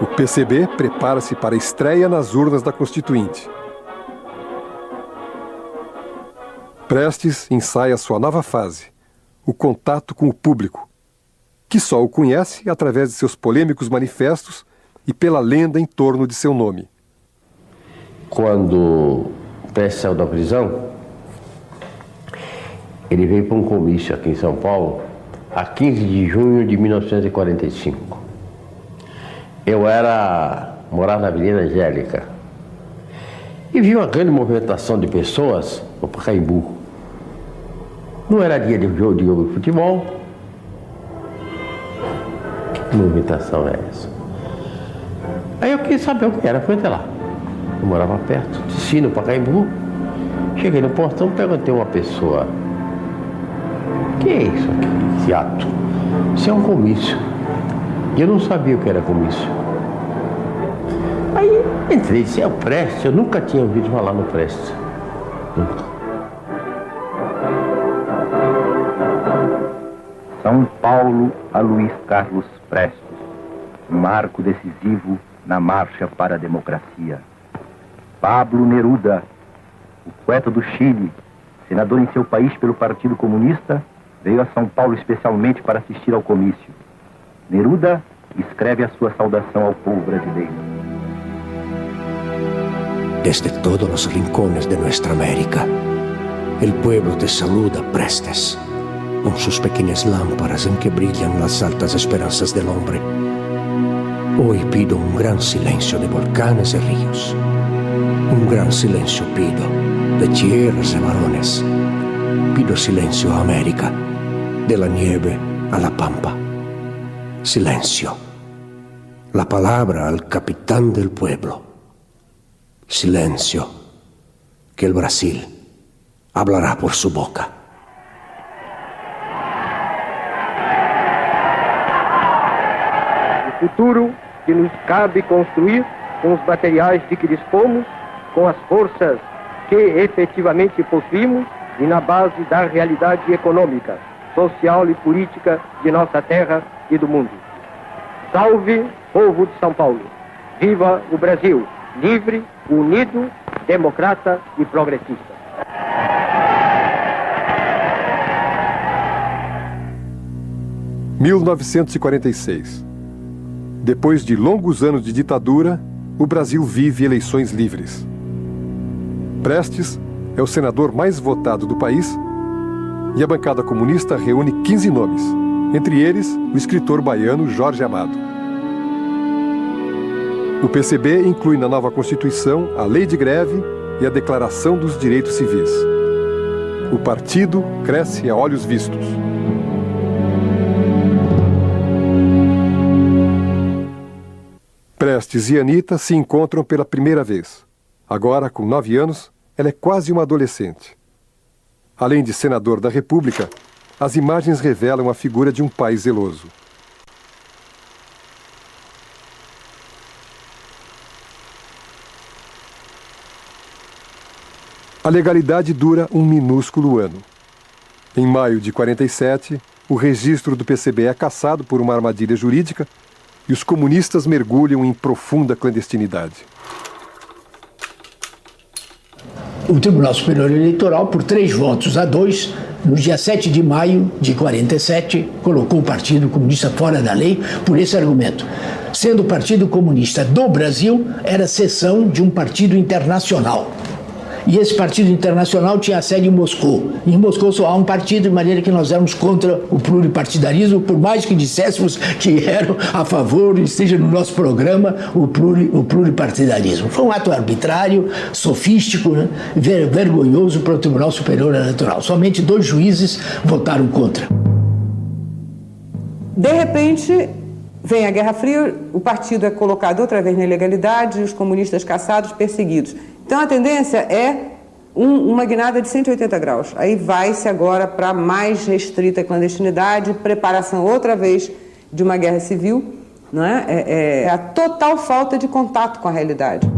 O PCB prepara-se para a estreia nas urnas da Constituinte. Prestes ensaia sua nova fase, o contato com o público, que só o conhece através de seus polêmicos manifestos e pela lenda em torno de seu nome. Quando Prestes saiu da prisão, ele veio para um comício aqui em São Paulo, a 15 de junho de 1945. Eu morava na Avenida Angélica e vi uma grande movimentação de pessoas no Pacaembu. Não era dia de jogo de futebol. Que movimentação é essa? Aí eu quis saber o que era, fui até lá. Eu morava perto, desci no Pacaembu, cheguei no portão, perguntei a uma pessoa: o que é isso aqui, esse ato? Isso é um comício. E eu não sabia o que era comício. Aí entrei e disse: é o Prestes. Eu nunca tinha ouvido falar no Prestes. Nunca. São Paulo a Luiz Carlos Prestes, marco decisivo na marcha para a democracia. Pablo Neruda, o poeta do Chile, senador em seu país pelo Partido Comunista, veio a São Paulo especialmente para assistir ao comício. Neruda escreve a sua saudação ao povo brasileiro. Desde todos los rincones de nuestra América, el pueblo te saluda, Prestes, con sus pequeñas lámparas en que brillan las altas esperanzas del hombre. Hoy pido un gran silencio de volcanes y ríos. Un gran silencio pido de tierras y varones. Pido silencio a América, de la nieve a la pampa. Silencio. La palabra al capitán del pueblo. Silencio. Que el Brasil hablará por su boca. O futuro que nos cabe construir com os materiais de que dispomos, com as forças que efetivamente possuímos e na base da realidade econômica, social e política de nossa terra e do mundo. Salve, povo de São Paulo! Viva o Brasil, livre, unido, democrata e progressista! 1946. Depois de longos anos de ditadura, o Brasil vive eleições livres. Prestes é o senador mais votado do país e a bancada comunista reúne 15 nomes, entre eles o escritor baiano Jorge Amado. O PCB inclui na nova Constituição a lei de greve e a Declaração dos Direitos Civis. O partido cresce a olhos vistos. Prestes e Anita se encontram pela primeira vez. Agora, com 9 anos, ela é quase uma adolescente. Além de senador da República, as imagens revelam a figura de um pai zeloso. A legalidade dura um minúsculo ano. Em maio de 47, o registro do PCB é cassado por uma armadilha jurídica e os comunistas mergulham em profunda clandestinidade. O Tribunal Superior Eleitoral, por 3-2, no dia 7 de maio de 47, colocou o Partido Comunista fora da lei por esse argumento. Sendo o Partido Comunista do Brasil, era seção de um partido internacional. E esse partido internacional tinha a sede em Moscou. E em Moscou só há um partido, de maneira que nós éramos contra o pluripartidarismo, por mais que disséssemos que eram a favor, esteja no nosso programa, o pluripartidarismo. Foi um ato arbitrário, sofístico, né? Vergonhoso para o Tribunal Superior Eleitoral. Somente 2 juízes votaram contra. De repente, vem a Guerra Fria, o partido é colocado outra vez na ilegalidade, os comunistas caçados, perseguidos. Então a tendência é uma guinada de 180 graus. Aí vai-se agora para a mais restrita clandestinidade, preparação outra vez de uma guerra civil, não é? É a total falta de contato com a realidade.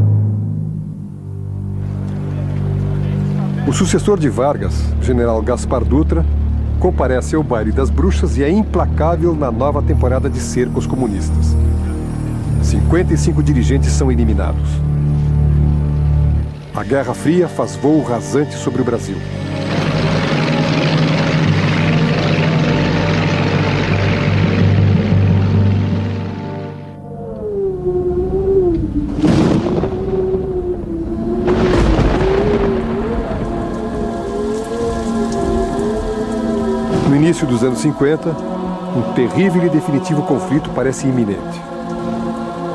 O sucessor de Vargas, general Gaspar Dutra, comparece ao baile das bruxas e é implacável na nova temporada de cerco aos comunistas. 55 dirigentes são eliminados. A Guerra Fria faz voo rasante sobre o Brasil. No início dos anos 50, um terrível e definitivo conflito parece iminente.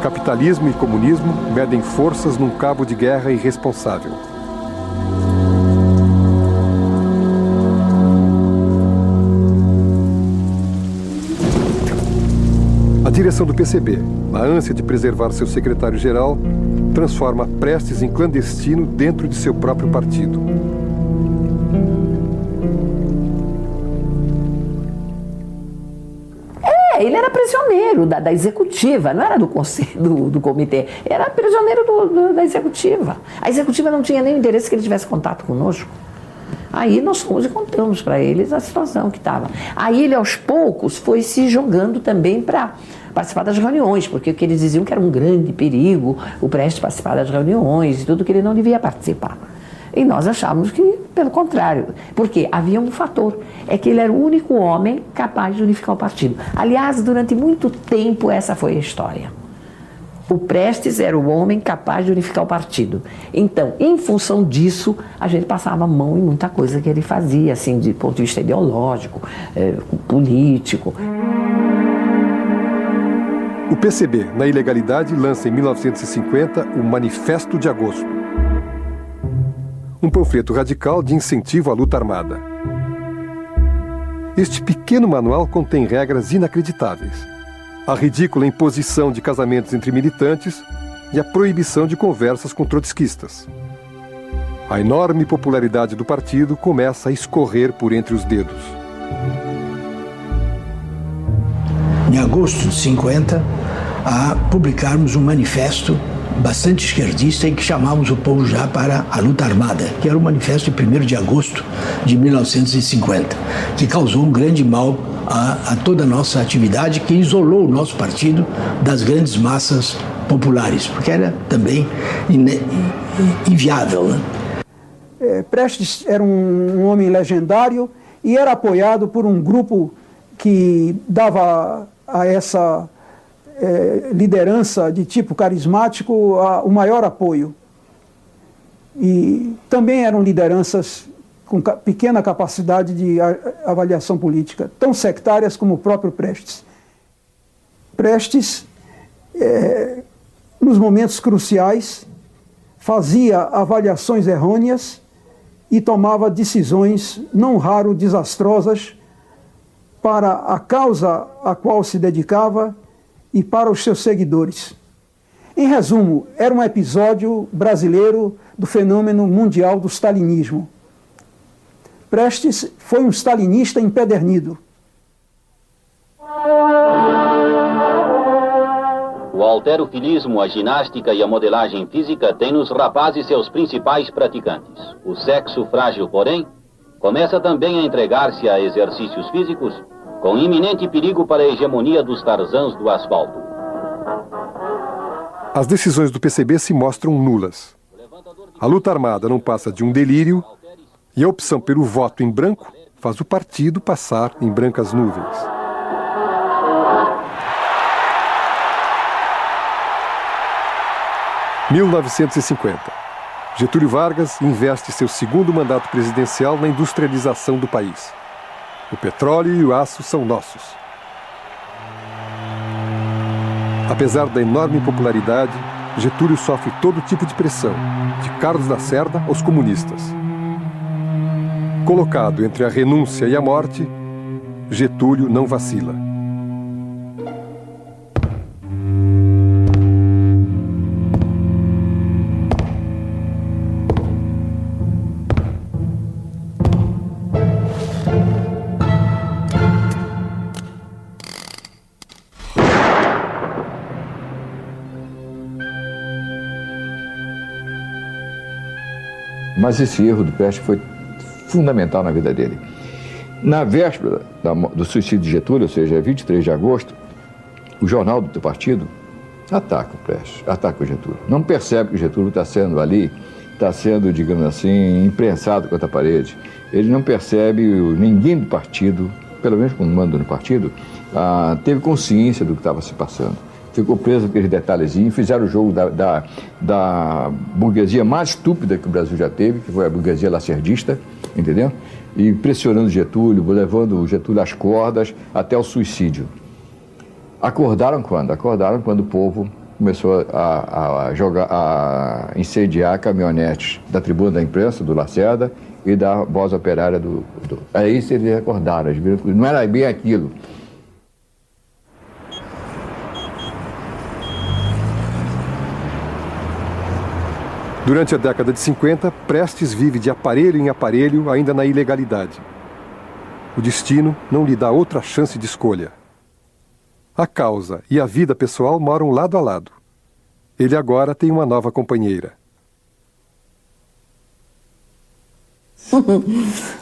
Capitalismo e comunismo medem forças num cabo de guerra irresponsável. A direção do PCB, na ânsia de preservar seu secretário-geral, transforma Prestes em clandestino dentro de seu próprio partido. Ele era prisioneiro da executiva, não era do conselho, do comitê, era prisioneiro da executiva. A executiva não tinha nem interesse que ele tivesse contato conosco. Aí nós fomos e contamos para eles a situação que estava. Aí ele, aos poucos, foi se jogando também para participar das reuniões, porque eles diziam que era um grande perigo o Prestes participar das reuniões e tudo, que ele não devia participar. E nós achávamos que, pelo contrário, porque havia um fator, é que ele era o único homem capaz de unificar o partido. Aliás, durante muito tempo essa foi a história. O Prestes era o homem capaz de unificar o partido. Então, em função disso, a gente passava a mão em muita coisa que ele fazia, assim, de ponto de vista ideológico, político. O PCB, na ilegalidade, lança em 1950 o Manifesto de Agosto, um panfleto radical de incentivo à luta armada. Este pequeno manual contém regras inacreditáveis: a ridícula imposição de casamentos entre militantes e a proibição de conversas com trotskistas. A enorme popularidade do partido começa a escorrer por entre os dedos. Em agosto de 50, a publicarmos um manifesto bastante esquerdista em que chamávamos o povo já para a luta armada, que era o manifesto de 1º de agosto de 1950, que causou um grande mal a toda a nossa atividade, que isolou o nosso partido das grandes massas populares, porque era também inviável, né? Prestes era um homem legendário e era apoiado por um grupo que dava a essa liderança de tipo carismático o maior apoio. E também eram lideranças com pequena capacidade de avaliação política, tão sectárias como o próprio Prestes. Prestes, nos momentos cruciais, fazia avaliações errôneas e tomava decisões, não raro desastrosas, para a causa a qual se dedicava e para os seus seguidores. Em resumo, era um episódio brasileiro do fenômeno mundial do stalinismo. Prestes foi um stalinista empedernido. O halterofilismo, a ginástica e a modelagem física têm nos rapazes seus principais praticantes. O sexo frágil, porém, começa também a entregar-se a exercícios físicos com iminente perigo para a hegemonia dos tarzãs do asfalto. As decisões do PCB se mostram nulas. A luta armada não passa de um delírio e a opção pelo voto em branco faz o partido passar em brancas nuvens. – 1950. Getúlio Vargas investe seu segundo mandato presidencial na industrialização do país. O petróleo e o aço são nossos. Apesar da enorme popularidade, Getúlio sofre todo tipo de pressão, de Carlos Lacerda aos comunistas. Colocado entre a renúncia e a morte, Getúlio não vacila. Mas esse erro do Prestes foi fundamental na vida dele. Na véspera do suicídio de Getúlio, ou seja, 23 de agosto, o jornal do partido ataca o Prestes, ataca o Getúlio. Não percebe que o Getúlio está sendo, digamos assim, imprensado contra a parede. Ele não percebe, ninguém do partido, pelo menos quando manda no partido, teve consciência do que estava se passando. Ficou preso aqueles detalhezinhos, fizeram o jogo da burguesia mais estúpida que o Brasil já teve, que foi a burguesia lacerdista, entendeu? E pressionando Getúlio, levando o Getúlio às cordas até o suicídio. Acordaram quando? Acordaram quando o povo começou a incendiar caminhonetes da Tribuna da Imprensa, do Lacerda, e da Voz Operária Aí eles acordaram, eles viram que não era bem aquilo. Durante a década de 50, Prestes vive de aparelho em aparelho, ainda na ilegalidade. O destino não lhe dá outra chance de escolha. A causa e a vida pessoal moram lado a lado. Ele agora tem uma nova companheira.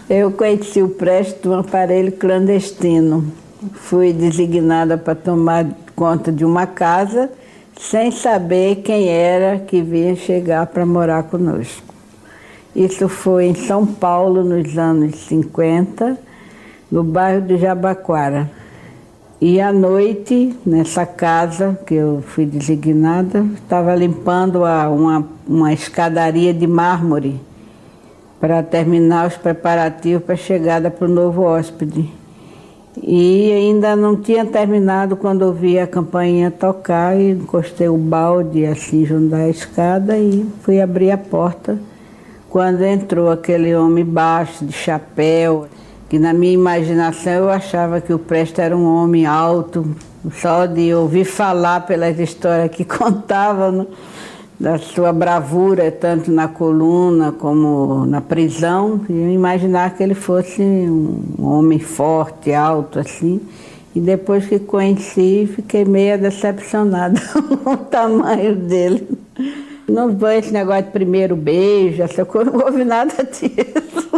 Eu conheci o Prestes de um aparelho clandestino. Fui designada para tomar conta de uma casa sem saber quem era que vinha chegar para morar conosco. Isso foi em São Paulo, nos anos 50, no bairro de Jabaquara. E à noite, nessa casa que eu fui designada, estava limpando uma escadaria de mármore para terminar os preparativos para a chegada para o novo hóspede. E ainda não tinha terminado quando ouvi a campainha tocar e encostei o balde assim junto à escada e fui abrir a porta. Quando entrou aquele homem baixo, de chapéu, que na minha imaginação eu achava que o Prestes era um homem alto, só de ouvir falar pelas histórias que contavam, da sua bravura, tanto na coluna como na prisão, e eu imaginava que ele fosse um homem forte, alto, assim. E depois que conheci, fiquei meio decepcionada com o tamanho dele. Não foi esse negócio de primeiro beijo, essa coisa, não houve nada disso.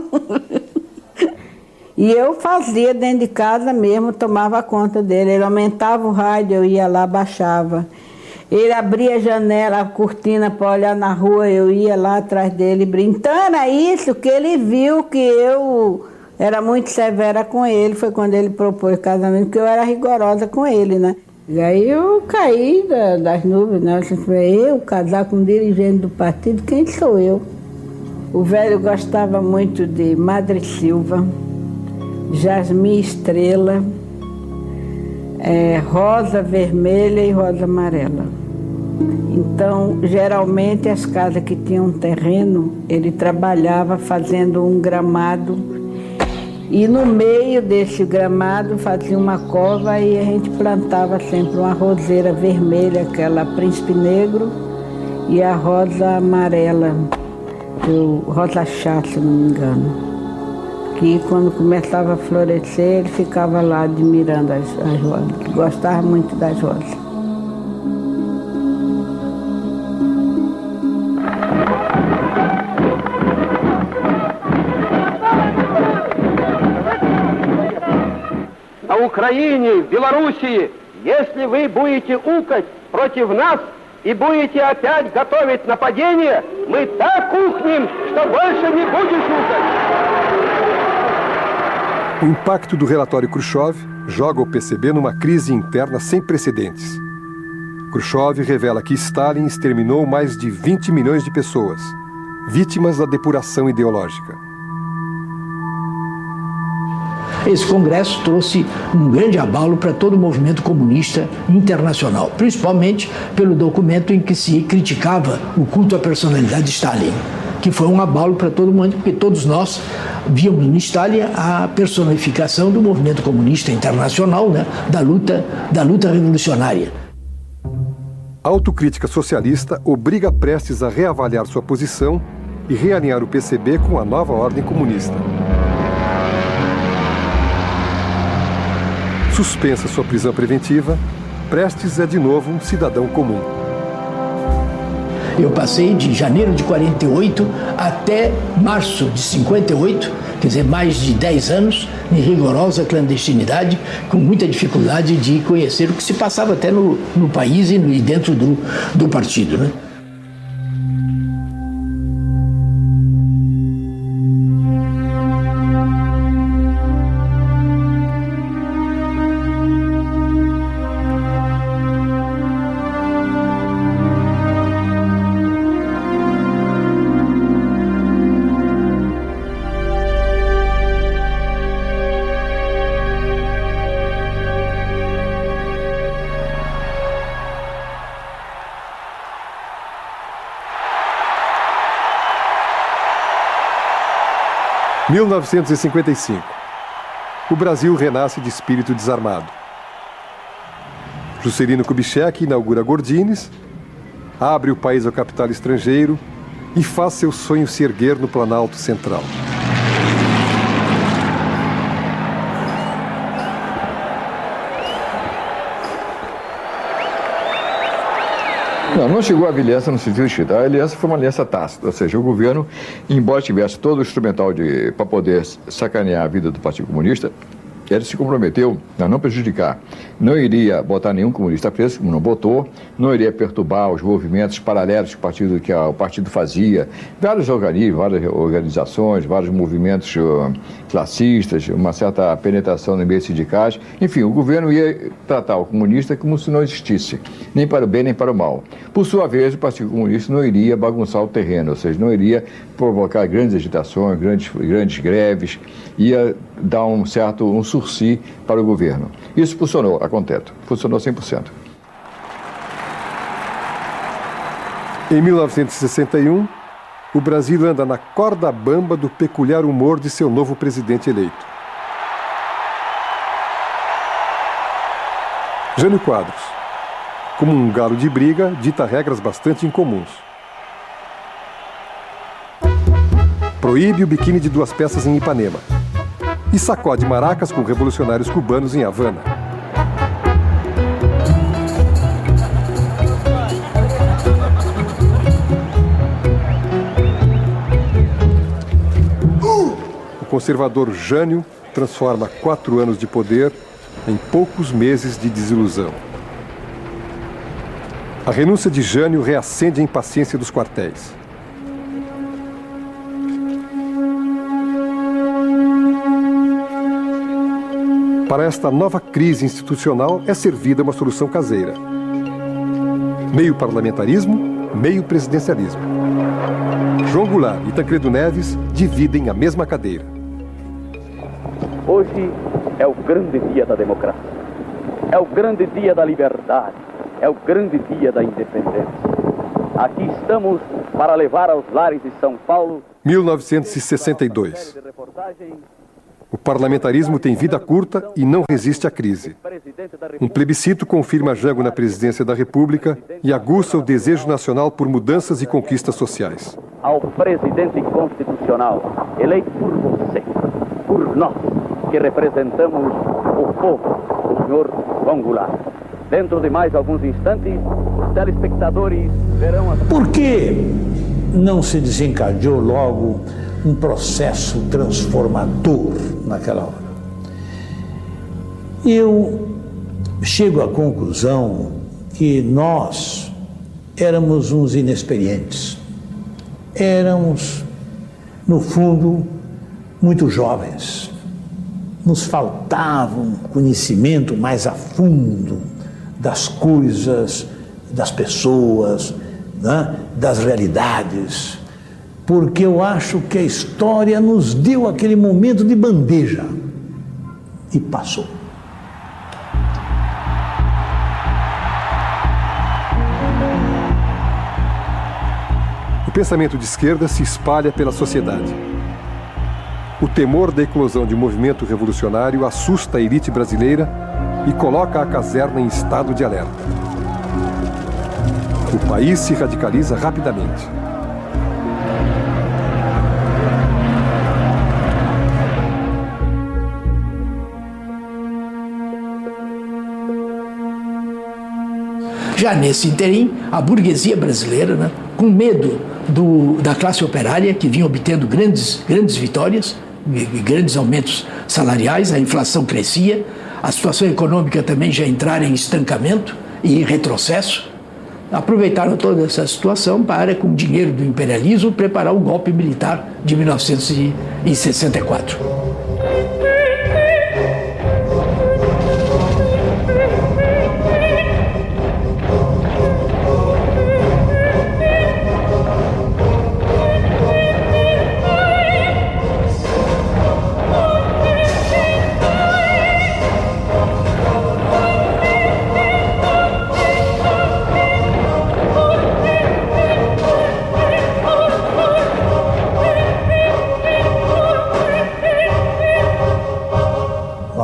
E eu fazia dentro de casa mesmo, tomava conta dele. Ele aumentava o rádio, eu ia lá, baixava. Ele abria a janela, a cortina para olhar na rua, eu ia lá atrás dele brincando. Então era isso que ele viu, que eu era muito severa com ele. Foi quando ele propôs casamento, porque eu era rigorosa com ele, né? E aí eu caí das nuvens, né? Eu casar com um dirigente do partido, quem sou eu? O velho gostava muito de Madre Silva, Jasmim Estrela, rosa vermelha e rosa amarela. Então, geralmente, as casas que tinham terreno, ele trabalhava fazendo um gramado. E no meio desse gramado fazia uma cova e a gente plantava sempre uma roseira vermelha, aquela príncipe negro, e a rosa amarela, rosa chá, se não me engano. Que quando começava a florescer, ele ficava lá admirando as rosas, que gostava muito das rosas. На Украине, в Белоруссии, если вы будете укать против нас и будете опять готовить нападение, мы так ухнем, что больше не будешь укать. O impacto do relatório Khrushchev joga o PCB numa crise interna sem precedentes. Khrushchev revela que Stalin exterminou mais de 20 milhões de pessoas, vítimas da depuração ideológica. Esse congresso trouxe um grande abalo para todo o movimento comunista internacional, principalmente pelo documento em que se criticava o culto à personalidade de Stalin, que foi um abalo para todo mundo, porque todos nós víamos no Stalin a personificação do movimento comunista internacional, né, da luta revolucionária. A autocrítica socialista obriga Prestes a reavaliar sua posição e realinhar o PCB com a nova ordem comunista. Suspensa sua prisão preventiva, Prestes é de novo um cidadão comum. Eu passei de janeiro de 48 até março de 58, quer dizer, mais de 10 anos, em rigorosa clandestinidade, com muita dificuldade de conhecer o que se passava até no país e dentro do partido, né? Em 1955, o Brasil renasce de espírito desarmado. Juscelino Kubitschek inaugura Gordines, abre o país ao capital estrangeiro e faz seu sonho se erguer no Planalto Central. Não chegou à aliança no sentido estrito. A aliança foi uma aliança tácita, ou seja, o governo, embora tivesse todo o instrumental para poder sacanear a vida do Partido Comunista, ele se comprometeu a não prejudicar. Não iria botar nenhum comunista preso, como não botou, não iria perturbar os movimentos paralelos que o partido fazia, vários organismos, várias organizações, vários movimentos classistas, uma certa penetração no meio sindicais. Enfim, o governo ia tratar o comunista como se não existisse, nem para o bem nem para o mal. Por sua vez, o Partido Comunista não iria bagunçar o terreno, ou seja, não iria provocar grandes agitações, grandes greves, ia dar um sursi para o governo. Isso funcionou, a contento. Funcionou 100%. Em 1961, o Brasil anda na corda bamba do peculiar humor de seu novo presidente eleito. Jânio Quadros, como um galo de briga, dita regras bastante incomuns. Proíbe o biquíni de 2 peças em Ipanema. E sacode maracas com revolucionários cubanos em Havana. O conservador Jânio transforma 4 anos de poder em poucos meses de desilusão. A renúncia de Jânio reacende a impaciência dos quartéis. Para esta nova crise institucional é servida uma solução caseira. Meio parlamentarismo, meio presidencialismo. João Goulart e Tancredo Neves dividem a mesma cadeira. Hoje é o grande dia da democracia. É o grande dia da liberdade. é o grande dia da independência. Aqui estamos para levar aos lares de São Paulo... 1962. O parlamentarismo tem vida curta e não resiste à crise. Um plebiscito confirma Jango na presidência da República e aguça o desejo nacional por mudanças e conquistas sociais. Ao presidente constitucional, eleito por você, por nós, que representamos o povo, o senhor João Goulart. Dentro de mais alguns instantes, os telespectadores verão... Por que não se desencadeou logo um processo transformador naquela hora? Eu chego à conclusão que nós éramos uns inexperientes. Éramos, no fundo, muito jovens. Nos faltava um conhecimento mais a fundo das coisas, das pessoas, né, das realidades, porque eu acho que a história nos deu aquele momento de bandeja e passou. O pensamento de esquerda se espalha pela sociedade. O temor da eclosão de um movimento revolucionário assusta a elite brasileira e coloca a caserna em estado de alerta. O país se radicaliza rapidamente. Já nesse interim, a burguesia brasileira, né, com medo da classe operária, que vinha obtendo grandes vitórias, e grandes aumentos salariais, a inflação crescia, a situação econômica também já entrara em estancamento e em retrocesso, aproveitaram toda essa situação para, com o dinheiro do imperialismo, preparar o golpe militar de 1964.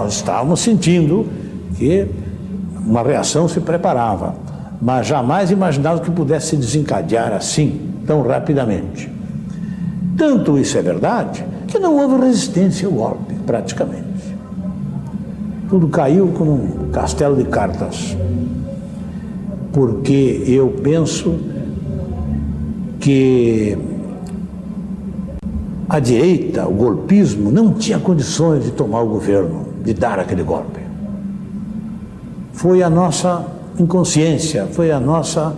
Estávamos sentindo que uma reação se preparava, mas jamais imaginava que pudesse se desencadear assim, tão rapidamente. Tanto isso é verdade, que não houve resistência ao golpe, praticamente. Tudo caiu como um castelo de cartas. Porque eu penso que a direita, o golpismo, não tinha condições de tomar o governo, de dar aquele golpe. Foi a nossa inconsciência, foi o nosso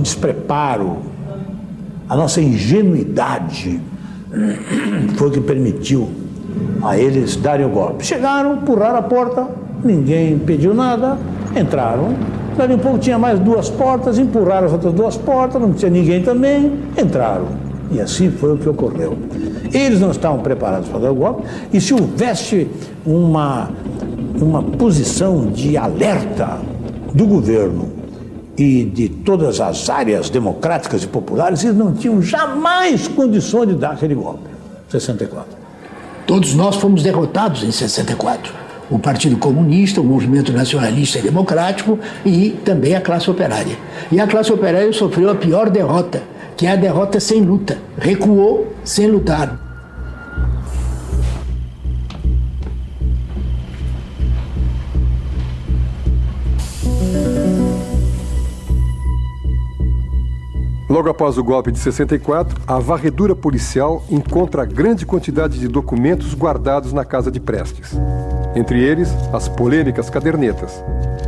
despreparo, a nossa ingenuidade foi o que permitiu a eles darem o golpe. Chegaram, empurraram a porta, ninguém pediu nada, entraram. Dali um pouco tinha mais 2 portas, empurraram as outras 2 portas, não tinha ninguém também, entraram. E assim foi o que ocorreu. Eles não estavam preparados para dar o golpe, e se houvesse uma posição de alerta do governo e de todas as áreas democráticas e populares, eles não tinham jamais condições de dar aquele golpe. 64. Todos nós fomos derrotados em 64. O Partido Comunista, o Movimento Nacionalista e Democrático e também a classe operária. E a classe operária sofreu a pior derrota, que é a derrota sem luta. Recuou sem lutar. Logo após o golpe de 64, a varredura policial encontra grande quantidade de documentos guardados na casa de Prestes. Entre eles, as polêmicas cadernetas,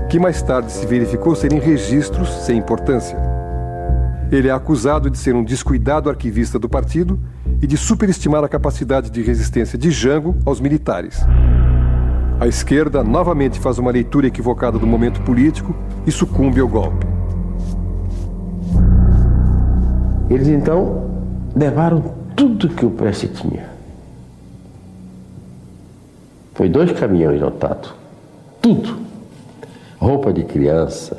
que mais tarde se verificou serem registros sem importância. Ele é acusado de ser um descuidado arquivista do partido e de superestimar a capacidade de resistência de Jango aos militares. A esquerda novamente faz uma leitura equivocada do momento político e sucumbe ao golpe. Eles então levaram tudo que o Prestes tinha. Foi 2 caminhões lotados. Tudo. roupa de criança.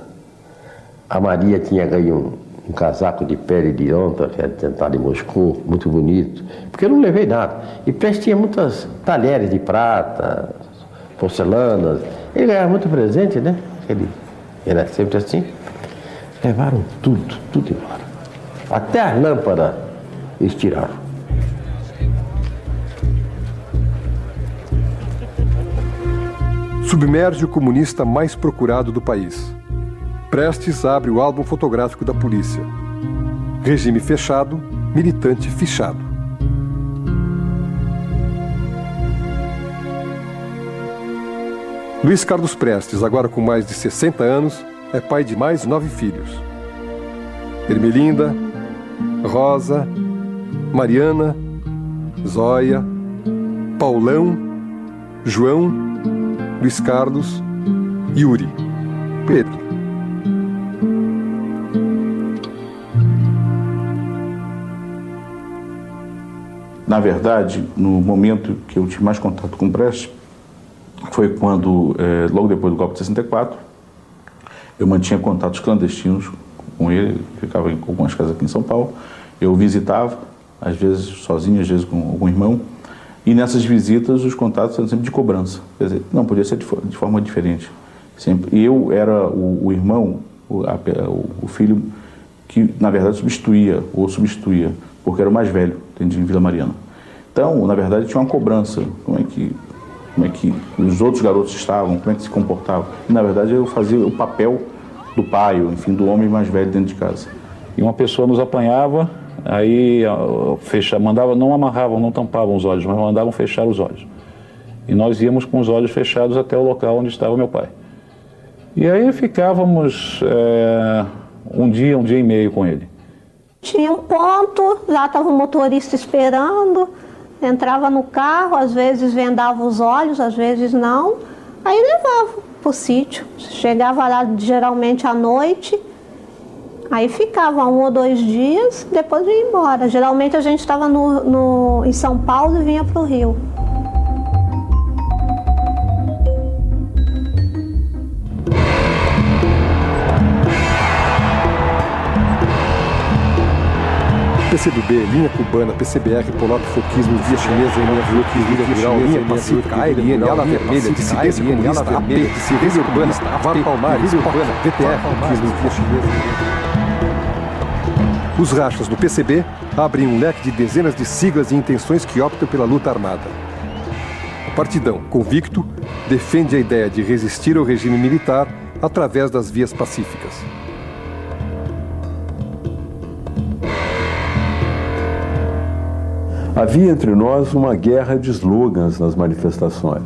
A Maria tinha ganho um casaco de pele de onça, que era tentado em Moscou, muito bonito, porque eu não levei nada. E Prestes tinha muitas talheres de prata, porcelanas. Ele ganhava muito presente, né? Ele era sempre assim. Levaram tudo embora. Até as lâmpadas eles tiraram. Submerge o comunista mais procurado do país. Prestes abre o álbum fotográfico da polícia. Regime fechado, militante fichado. Luiz Carlos Prestes, agora com mais de 60 anos, é pai de mais 9 filhos. Ermelinda, Rosa, Mariana, Zóia, Paulão, João, Luiz Carlos, Yuri, Pedro. Na verdade, no momento que eu tive mais contato com o Prestes, foi quando, logo depois do golpe de 64, eu mantinha contatos clandestinos com ele, ficava em algumas casas aqui em São Paulo, eu visitava, às vezes sozinho, às vezes com algum irmão, e nessas visitas os contatos eram sempre de cobrança, quer dizer, não, podia ser de forma diferente. Sempre. E eu era o irmão, o filho que, na verdade, substituía, porque era o mais velho, entendi, em Vila Mariana. Então, na verdade, tinha uma cobrança, como é que os outros garotos estavam, como é que se comportavam. E, na verdade, eu fazia o papel do pai, ou, enfim, do homem mais velho dentro de casa. E uma pessoa nos apanhava, aí mandava, não amarravam, não tampavam os olhos, mas mandavam fechar os olhos. E nós íamos com os olhos fechados até o local onde estava meu pai. E aí ficávamos um dia e meio com ele. Tinha um ponto, lá estava o motorista esperando, entrava no carro, às vezes vendava os olhos, às vezes não, aí levava para o sítio. Chegava lá geralmente à noite, aí ficava 1 ou 2 dias, depois ia embora. Geralmente a gente estava em São Paulo e vinha para o Rio. PCdoB, linha cubana, PCBR, polaco, foquismo, via chinesa, linha rural, linha pacífica, ALN, ala vermelha, dissidência comunista, AP, dissidência urbana, VAR Palmares, VTR, foquismo, via chinesa. Os rachas do PCB abrem um leque de dezenas de siglas e intenções que optam pela luta armada. O Partidão, convicto, defende a ideia de resistir ao regime militar através das vias pacíficas. Havia entre nós uma guerra de slogans nas manifestações.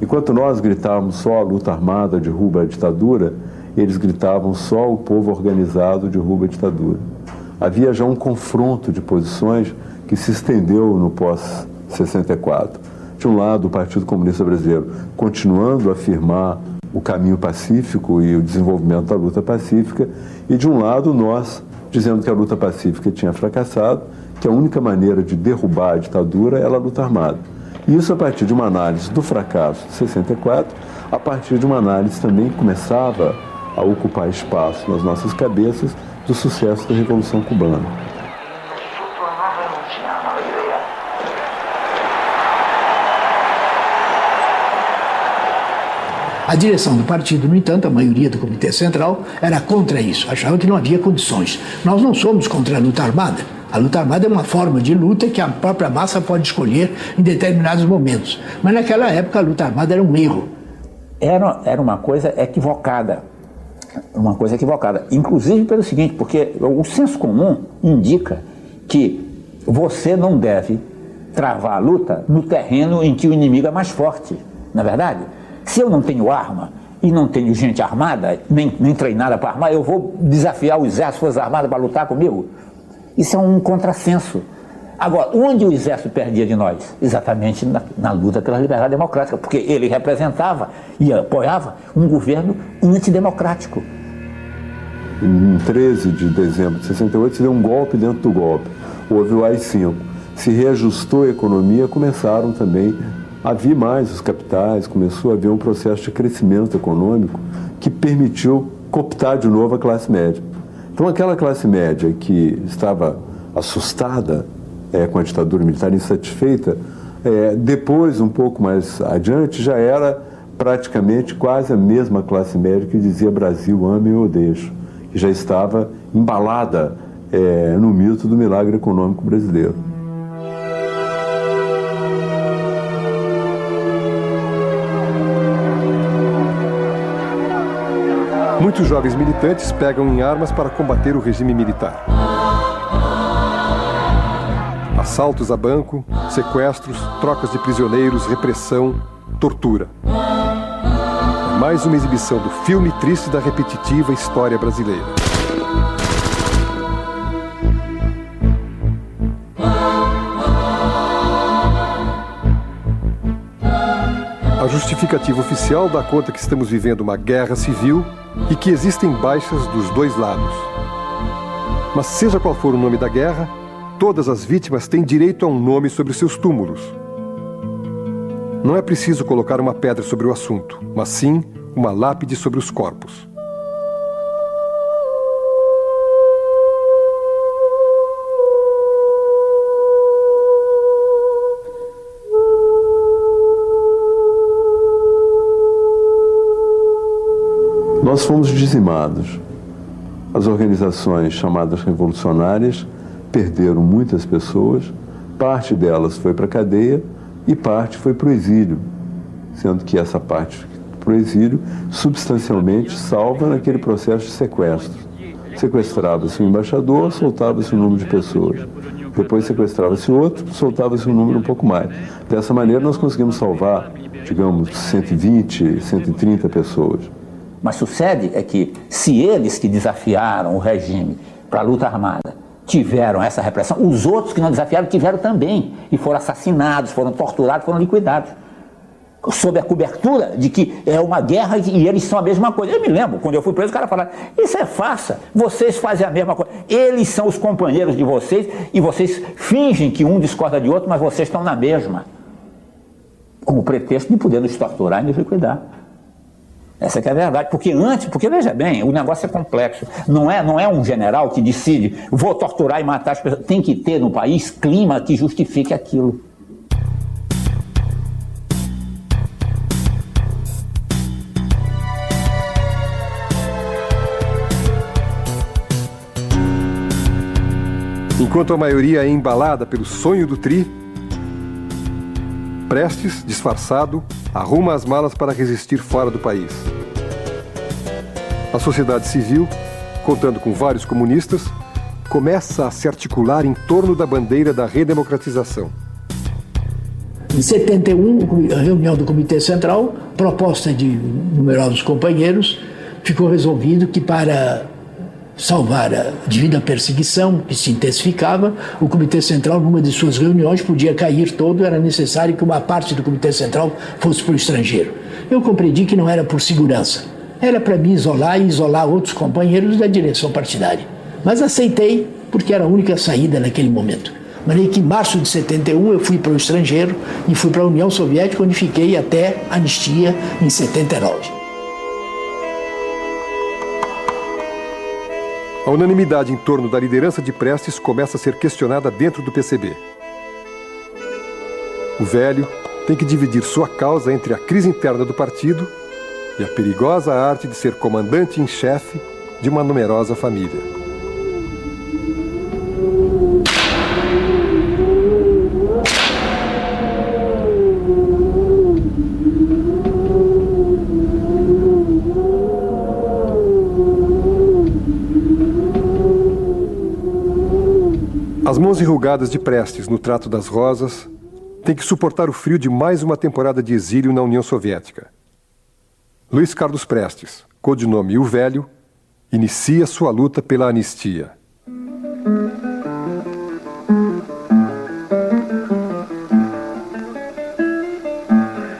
Enquanto nós gritávamos só a luta armada derruba a ditadura, eles gritavam só o povo organizado derruba a ditadura. Havia já um confronto de posições que se estendeu no pós-64. De um lado, o Partido Comunista Brasileiro continuando a afirmar o caminho pacífico e o desenvolvimento da luta pacífica, e de um lado, nós dizendo que a luta pacífica tinha fracassado, que a única maneira de derrubar a ditadura era a luta armada. E isso a partir de uma análise do fracasso de 64, a partir de uma análise também que começava a ocupar espaço nas nossas cabeças do sucesso da Revolução Cubana. A direção do partido, no entanto, a maioria do Comitê Central, era contra isso, achava que não havia condições. Nós não somos contra a luta armada. A luta armada é uma forma de luta que a própria massa pode escolher em determinados momentos. Mas naquela época a luta armada era um erro. Era uma coisa equivocada. Uma coisa equivocada. Inclusive pelo seguinte, porque o senso comum indica que você não deve travar a luta no terreno em que o inimigo é mais forte. Não é verdade? Se eu não tenho arma e não tenho gente armada, nem treinada para armar, eu vou desafiar o exército, Forças Armadas, para lutar comigo? Isso é um contrassenso. Agora, onde o exército perdia de nós? Exatamente na luta pela liberdade democrática, porque ele representava e apoiava um governo antidemocrático. Em 13 de dezembro de 68, se deu um golpe dentro do golpe. Houve o AI-5. Se reajustou a economia, começaram também havia mais os capitais, começou a haver um processo de crescimento econômico que permitiu cooptar de novo a classe média. Então aquela classe média que estava assustada com a ditadura militar, insatisfeita, depois, um pouco mais adiante, já era praticamente quase a mesma classe média que dizia Brasil, ame ou deixo, que já estava embalada no mito do milagre econômico brasileiro. Muitos jovens militantes pegam em armas para combater o regime militar. Assaltos a banco, sequestros, trocas de prisioneiros, repressão, tortura. É mais uma exibição do filme triste da repetitiva história brasileira. A justificativa oficial dá conta que estamos vivendo uma guerra civil e que existem baixas dos dois lados. Mas seja qual for o nome da guerra, todas as vítimas têm direito a um nome sobre seus túmulos. Não é preciso colocar uma pedra sobre o assunto, mas sim uma lápide sobre os corpos. Nós fomos dizimados. As organizações chamadas revolucionárias perderam muitas pessoas, parte delas foi para a cadeia e parte foi para o exílio, sendo que essa parte para o exílio substancialmente salva naquele processo de sequestro. Sequestrava-se um embaixador, soltava-se um número de pessoas. Depois sequestrava-se outro, soltava-se um número um pouco mais. Dessa maneira nós conseguimos salvar, digamos, 120, 130 pessoas. Mas sucede é que, se eles que desafiaram o regime para a luta armada tiveram essa repressão, os outros que não desafiaram tiveram também, e foram assassinados, foram torturados, foram liquidados, sob a cobertura de que é uma guerra e eles são a mesma coisa. Eu me lembro, quando eu fui preso, o cara falava, isso é farsa, vocês fazem a mesma coisa, eles são os companheiros de vocês e vocês fingem que um discorda de outro, mas vocês estão na mesma, como pretexto de poder nos torturar e nos liquidar. Essa que é a verdade, porque veja bem, o negócio é complexo, não é um general que decide, vou torturar e matar as pessoas, tem que ter no país clima que justifique aquilo. Enquanto a maioria é embalada pelo sonho do Tri, Prestes, disfarçado, arruma as malas para resistir fora do país. A sociedade civil, contando com vários comunistas, começa a se articular em torno da bandeira da redemocratização. Em 71, a reunião do Comitê Central, proposta de numerosos companheiros, ficou resolvido que para salvar a devida perseguição que se intensificava, o Comitê Central, numa de suas reuniões, podia cair todo, era necessário que uma parte do Comitê Central fosse para o estrangeiro. Eu compreendi que não era por segurança, era para me isolar e isolar outros companheiros da direção partidária. Mas aceitei, porque era a única saída naquele momento. De maneira que em março de 71 eu fui para o estrangeiro e fui para a União Soviética, onde fiquei até a anistia em 79. A unanimidade em torno da liderança de Prestes começa a ser questionada dentro do PCB. O velho tem que dividir sua causa entre a crise interna do partido e a perigosa arte de ser comandante em chefe de uma numerosa família. As mãos enrugadas de Prestes no trato das rosas têm que suportar o frio de mais uma temporada de exílio na União Soviética. Luiz Carlos Prestes, codinome O Velho, inicia sua luta pela anistia.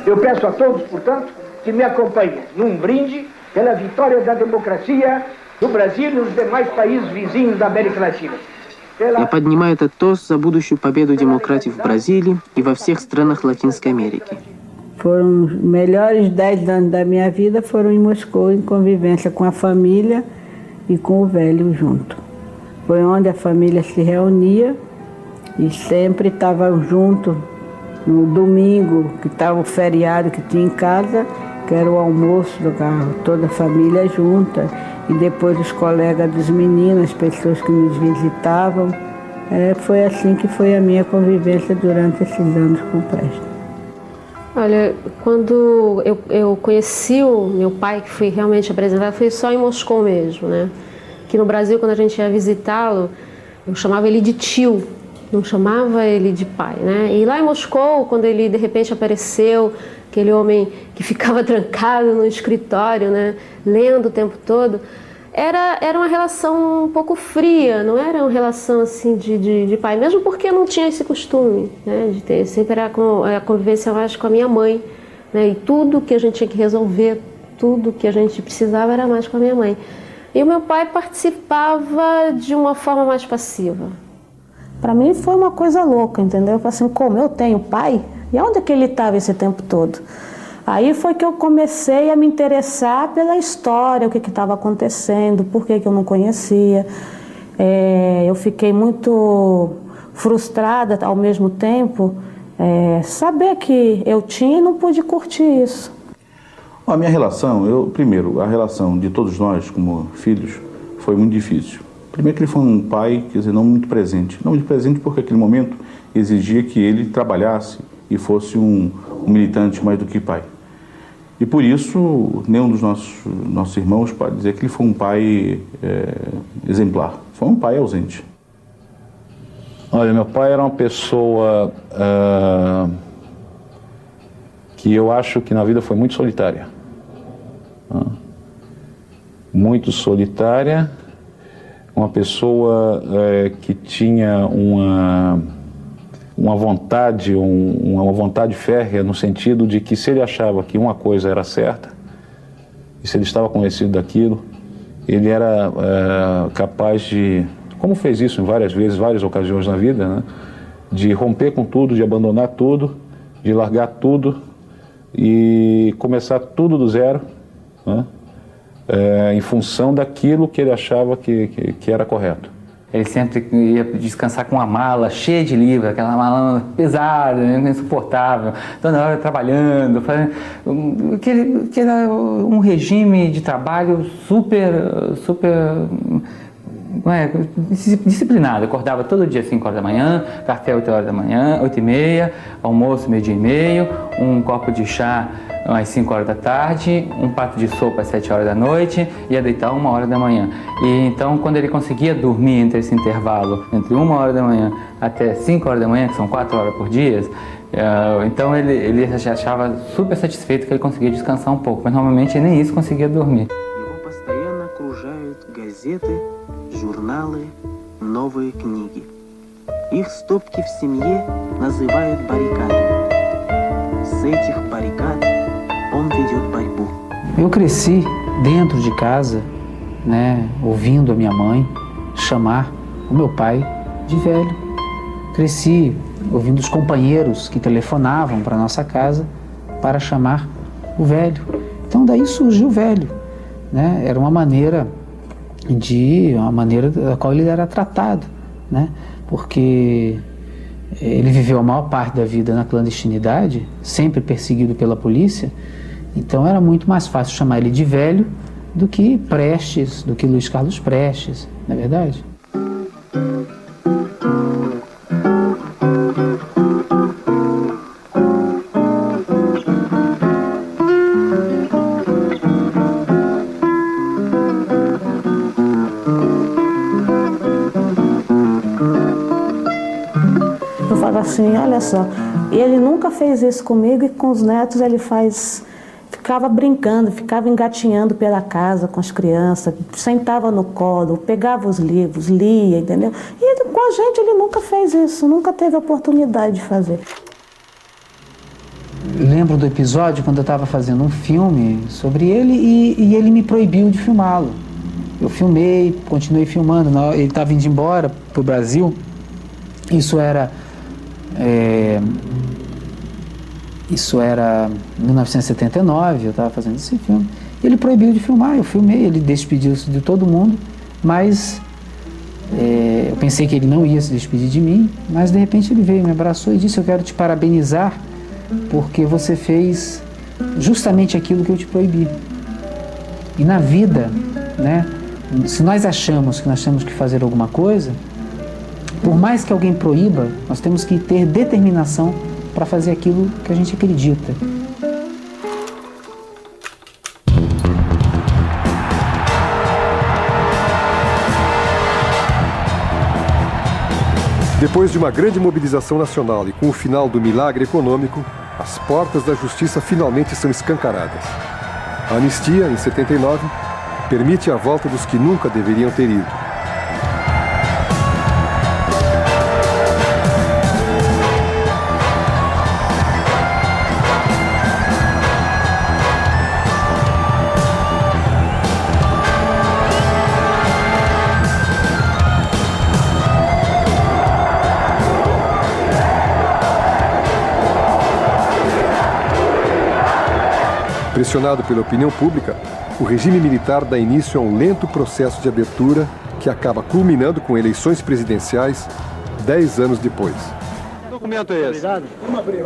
Eu peço a todos, portanto, que me acompanhem num brinde pela vitória da democracia no Brasil e nos demais países vizinhos da América Latina. Я поднимаю этот тост за будущую победу демократии в Бразилии и во всех странах Латинской Америки. Foram os melhores 10 anos da minha vida foram em Moscou, em convivência com a família e com o velho junto. Foi onde a família se reunia e sempre estava junto no domingo, que estava o feriado que tinha em casa, que era o almoço, toda a família junta, e depois os colegas dos meninos, as pessoas que nos visitavam. Foi assim que foi a minha convivência durante esses anos com o Prestes. Olha, quando eu conheci o meu pai, que fui realmente apresentado, foi só em Moscou mesmo, né? Aqui no Brasil, quando a gente ia visitá-lo, eu chamava ele de tio, não chamava ele de pai, né? E lá em Moscou, quando ele de repente apareceu, aquele homem que ficava trancado no escritório, né, lendo o tempo todo, era uma relação um pouco fria, não era uma relação assim de pai, mesmo porque não tinha esse costume, né, de ter, sempre era a convivência mais com a minha mãe, né, e tudo que a gente tinha que resolver, tudo que a gente precisava era mais com a minha mãe. E o meu pai participava de uma forma mais passiva. Para mim foi uma coisa louca, entendeu? Assim, como eu tenho pai, e onde é que ele estava esse tempo todo? Aí foi que eu comecei a me interessar pela história, o que estava acontecendo, por que eu não conhecia. Eu fiquei muito frustrada ao mesmo tempo, saber que eu tinha e não pude curtir isso. A minha relação, primeiro, a relação de todos nós como filhos foi muito difícil. Primeiro que ele foi um pai, quer dizer, não muito presente. Não muito presente porque aquele momento exigia que ele trabalhasse e fosse um militante mais do que pai. E por isso, nenhum dos nossos irmãos pode dizer que ele foi um pai exemplar. Foi um pai ausente. Olha, meu pai era uma pessoa que eu acho que na vida foi muito solitária. Muito solitária. Uma pessoa que tinha uma vontade, uma vontade férrea no sentido de que se ele achava que uma coisa era certa, e se ele estava convencido daquilo, ele era capaz de, como fez isso em várias ocasiões na vida, né, de romper com tudo, de abandonar tudo, de largar tudo e começar tudo do zero, né, em função daquilo que ele achava que era correto. Ele sempre ia descansar com uma mala cheia de livros, aquela mala pesada, insuportável, toda hora trabalhando, que era um regime de trabalho super disciplinado. Acordava todo dia às 5 horas da manhã, café 8 horas da manhã, 8h30, almoço 12h30, um copo de chá às 5 horas da tarde, um prato de sopa às 7 horas da noite, ia deitar 1 hora da manhã. E então, quando ele conseguia dormir entre esse intervalo, entre 1 hora da manhã até 5 horas da manhã, que são 4 horas por dia, então ele já achava super satisfeito que ele conseguia descansar um pouco, mas normalmente nem isso conseguia dormir. Журналы, новые книги. Их стопки в семье называют баррикадами. С этих баррикад он ведет борьбу. Eu cresci dentro de casa, né, ouvindo a minha mãe chamar o meu pai de velho. Cresci ouvindo os companheiros que telefonavam para nossa casa para chamar o velho. Então daí surgiu o velho, né? Era uma maneira da qual ele era tratado, né? Porque ele viveu a maior parte da vida na clandestinidade, sempre perseguido pela polícia, então era muito mais fácil chamar ele de velho do que Prestes, do que Luiz Carlos Prestes, não é verdade? Assim, olha só, ele nunca fez isso comigo e com os netos ele ficava brincando, ficava engatinhando pela casa com as crianças, sentava no colo, pegava os livros, lia, entendeu? E com a gente ele nunca fez isso, nunca teve oportunidade de fazer. Lembro do episódio quando eu estava fazendo um filme sobre ele e ele me proibiu de filmá-lo. eu filmei, continuei filmando. Ele estava indo embora para o Brasil. Isso era 1979, eu estava fazendo esse filme. Ele proibiu de filmar, eu filmei, ele despediu-se de todo mundo, mas eu pensei que ele não ia se despedir de mim, mas de repente ele veio, me abraçou e disse: eu quero te parabenizar porque você fez justamente aquilo que eu te proibi. E na vida, né, se nós achamos que nós temos que fazer alguma coisa, por mais que alguém proíba, nós temos que ter determinação para fazer aquilo que a gente acredita. Depois de uma grande mobilização nacional e com o final do milagre econômico, as portas da justiça finalmente são escancaradas. A anistia, em 79, permite a volta dos que nunca deveriam ter ido. Pressionado pela opinião pública, o regime militar dá início a um lento processo de abertura que acaba culminando com eleições presidenciais 10 anos depois. Que documento é esse? Vamos abrir.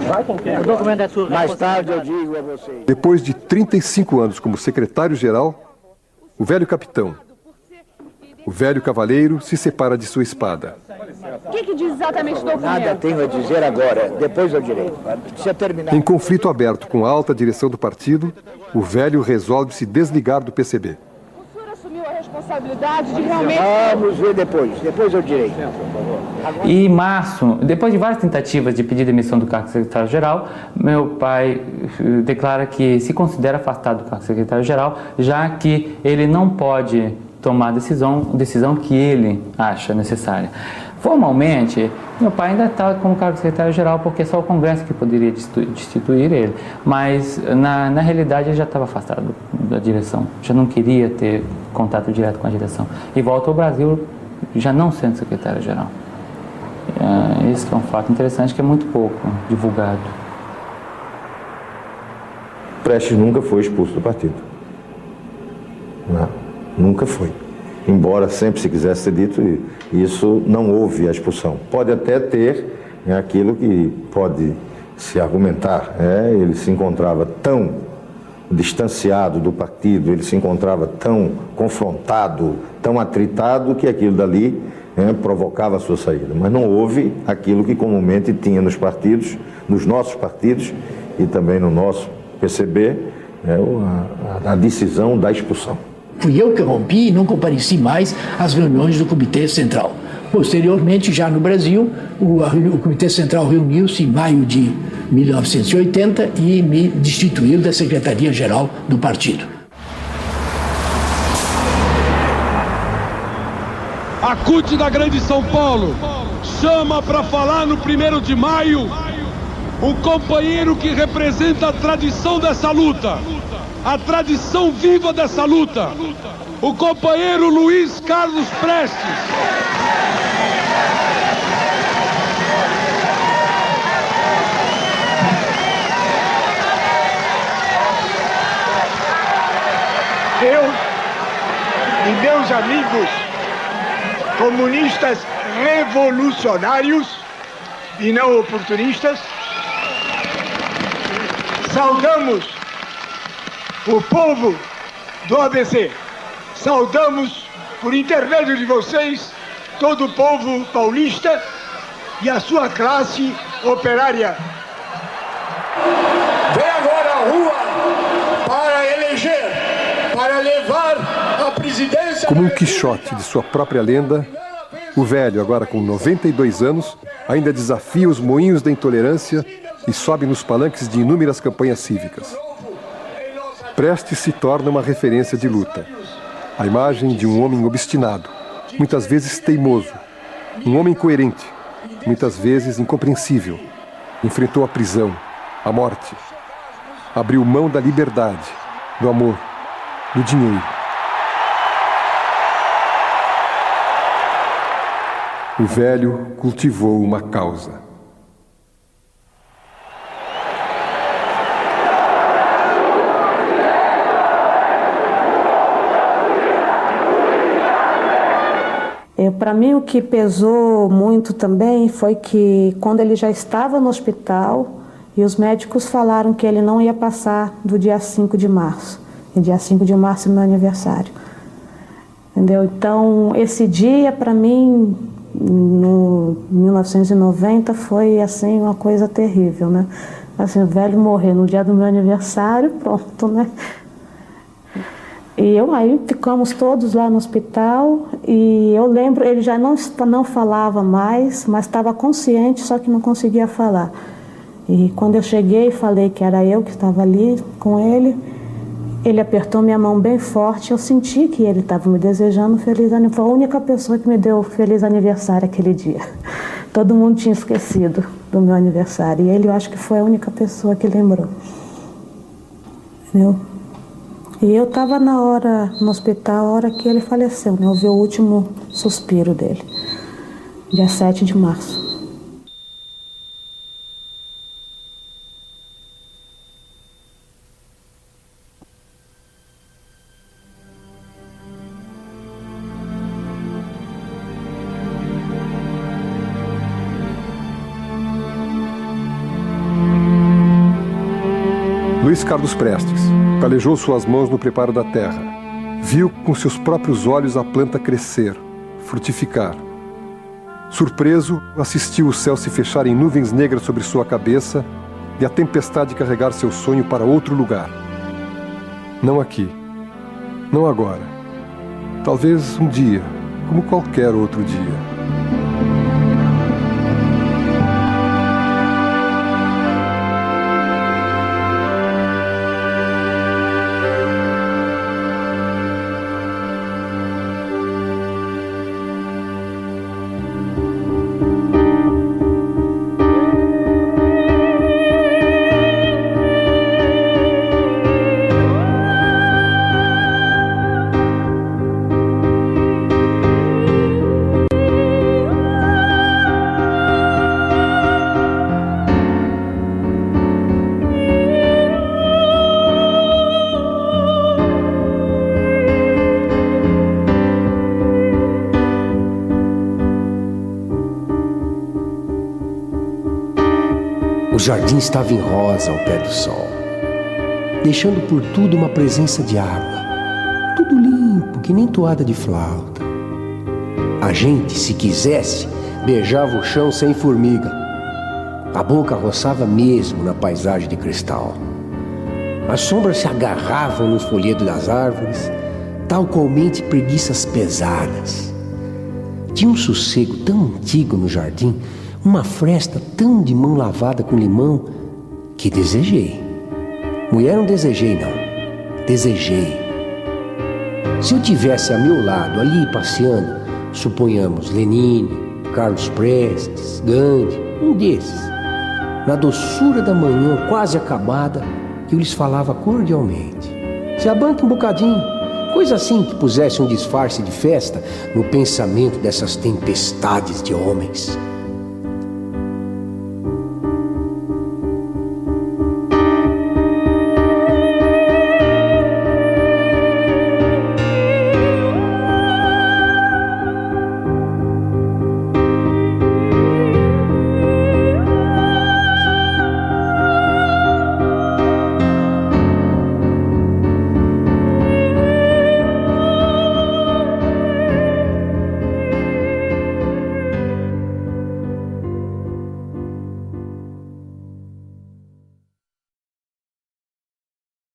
Vai com quem? O documento é sua. Mais tarde eu digo a vocês. Depois de 35 anos como secretário-geral, o velho capitão, o velho cavaleiro, se separa de sua espada. O que diz exatamente o documento? Nada tenho a dizer agora, depois eu direi. Se eu terminar... Em conflito aberto com a alta direção do partido, o velho resolve se desligar do PCB. O senhor assumiu a responsabilidade de realmente... Vamos ver depois eu direi. E em março, depois de várias tentativas de pedir demissão do cargo de secretário-geral, meu pai declara que se considera afastado do cargo de secretário-geral, já que ele não pode tomar a decisão que ele acha necessária. Formalmente, meu pai ainda está como cargo de secretário-geral porque é só o Congresso que poderia destituir ele, mas na realidade ele já estava afastado da direção, já não queria ter contato direto com a direção e volta ao Brasil já não sendo secretário-geral. Esse é um fato interessante que é muito pouco divulgado. Prestes nunca foi expulso do partido. Não, nunca foi. Embora sempre se quisesse ser dito, isso não houve a expulsão. Pode até ter aquilo que pode se argumentar. Ele se encontrava tão distanciado do partido, ele se encontrava tão confrontado, tão atritado, que aquilo dali provocava a sua saída. Mas não houve aquilo que comumente tinha nos partidos, nos nossos partidos e também no nosso PCB, a decisão da expulsão. Fui eu que rompi e não compareci mais às reuniões do Comitê Central. Posteriormente, já no Brasil, o Comitê Central reuniu-se em maio de 1980 e me destituiu da Secretaria-Geral do partido. A CUT da Grande São Paulo chama para falar no 1º de maio um companheiro que representa a tradição dessa luta. A tradição viva dessa luta, o companheiro Luiz Carlos Prestes. Eu e meus amigos comunistas revolucionários e não oportunistas, saudamos o povo do ABC. Saudamos, por intermédio de vocês, todo o povo paulista e a sua classe operária. Vem agora à rua para eleger, para levar a presidência... Como um Quixote de sua própria lenda, o velho, agora com 92 anos, ainda desafia os moinhos da intolerância e sobe nos palanques de inúmeras campanhas cívicas. Prestes se torna uma referência de luta. A imagem de um homem obstinado, muitas vezes teimoso, um homem coerente, muitas vezes incompreensível. Enfrentou a prisão, a morte. Abriu mão da liberdade, do amor, do dinheiro. o velho cultivou uma causa. Para mim, o que pesou muito também foi que, quando ele já estava no hospital, e os médicos falaram que ele não ia passar do dia 5 de março. E dia 5 de março é meu aniversário. Entendeu? Então, esse dia, para mim, no 1990, foi assim uma coisa terrível, né? Assim, o velho morrer no dia do meu aniversário, pronto, né? E aí ficamos todos lá no hospital e eu lembro, ele já não falava mais, mas estava consciente, só que não conseguia falar. E quando eu cheguei e falei que era eu que estava ali com ele, ele apertou minha mão bem forte, eu senti que ele estava me desejando feliz aniversário. Foi a única pessoa que me deu feliz aniversário aquele dia. Todo mundo tinha esquecido do meu aniversário e ele, eu acho que foi a única pessoa que lembrou. Entendeu? E eu estava na hora, no hospital, a hora que ele faleceu, né? Eu vi o último suspiro dele, dia 7 de março. Luiz Carlos Prestes calejou suas mãos no preparo da terra. Viu com seus próprios olhos a planta crescer, frutificar. Surpreso, assistiu o céu se fechar em nuvens negras sobre sua cabeça e a tempestade carregar seu sonho para outro lugar. Não aqui, não agora. Talvez um dia, como qualquer outro dia. O jardim estava em rosa ao pé do sol, deixando por tudo uma presença de água. Tudo limpo, que nem toada de flauta. A gente, se quisesse, beijava o chão sem formiga. A boca roçava mesmo na paisagem de cristal. As sombras se agarravam nos folhedos das árvores, tal qualmente preguiças pesadas. Tinha um sossego tão antigo no jardim, uma fresta tão de mão lavada com limão, que desejei. Mulher não desejei, não. Desejei. Se eu tivesse a meu lado, ali passeando, suponhamos Lenine, Carlos Prestes, Gandhi, um desses, na doçura da manhã quase acabada, eu lhes falava cordialmente. Se abanque um bocadinho, coisa assim que pusesse um disfarce de festa no pensamento dessas tempestades de homens.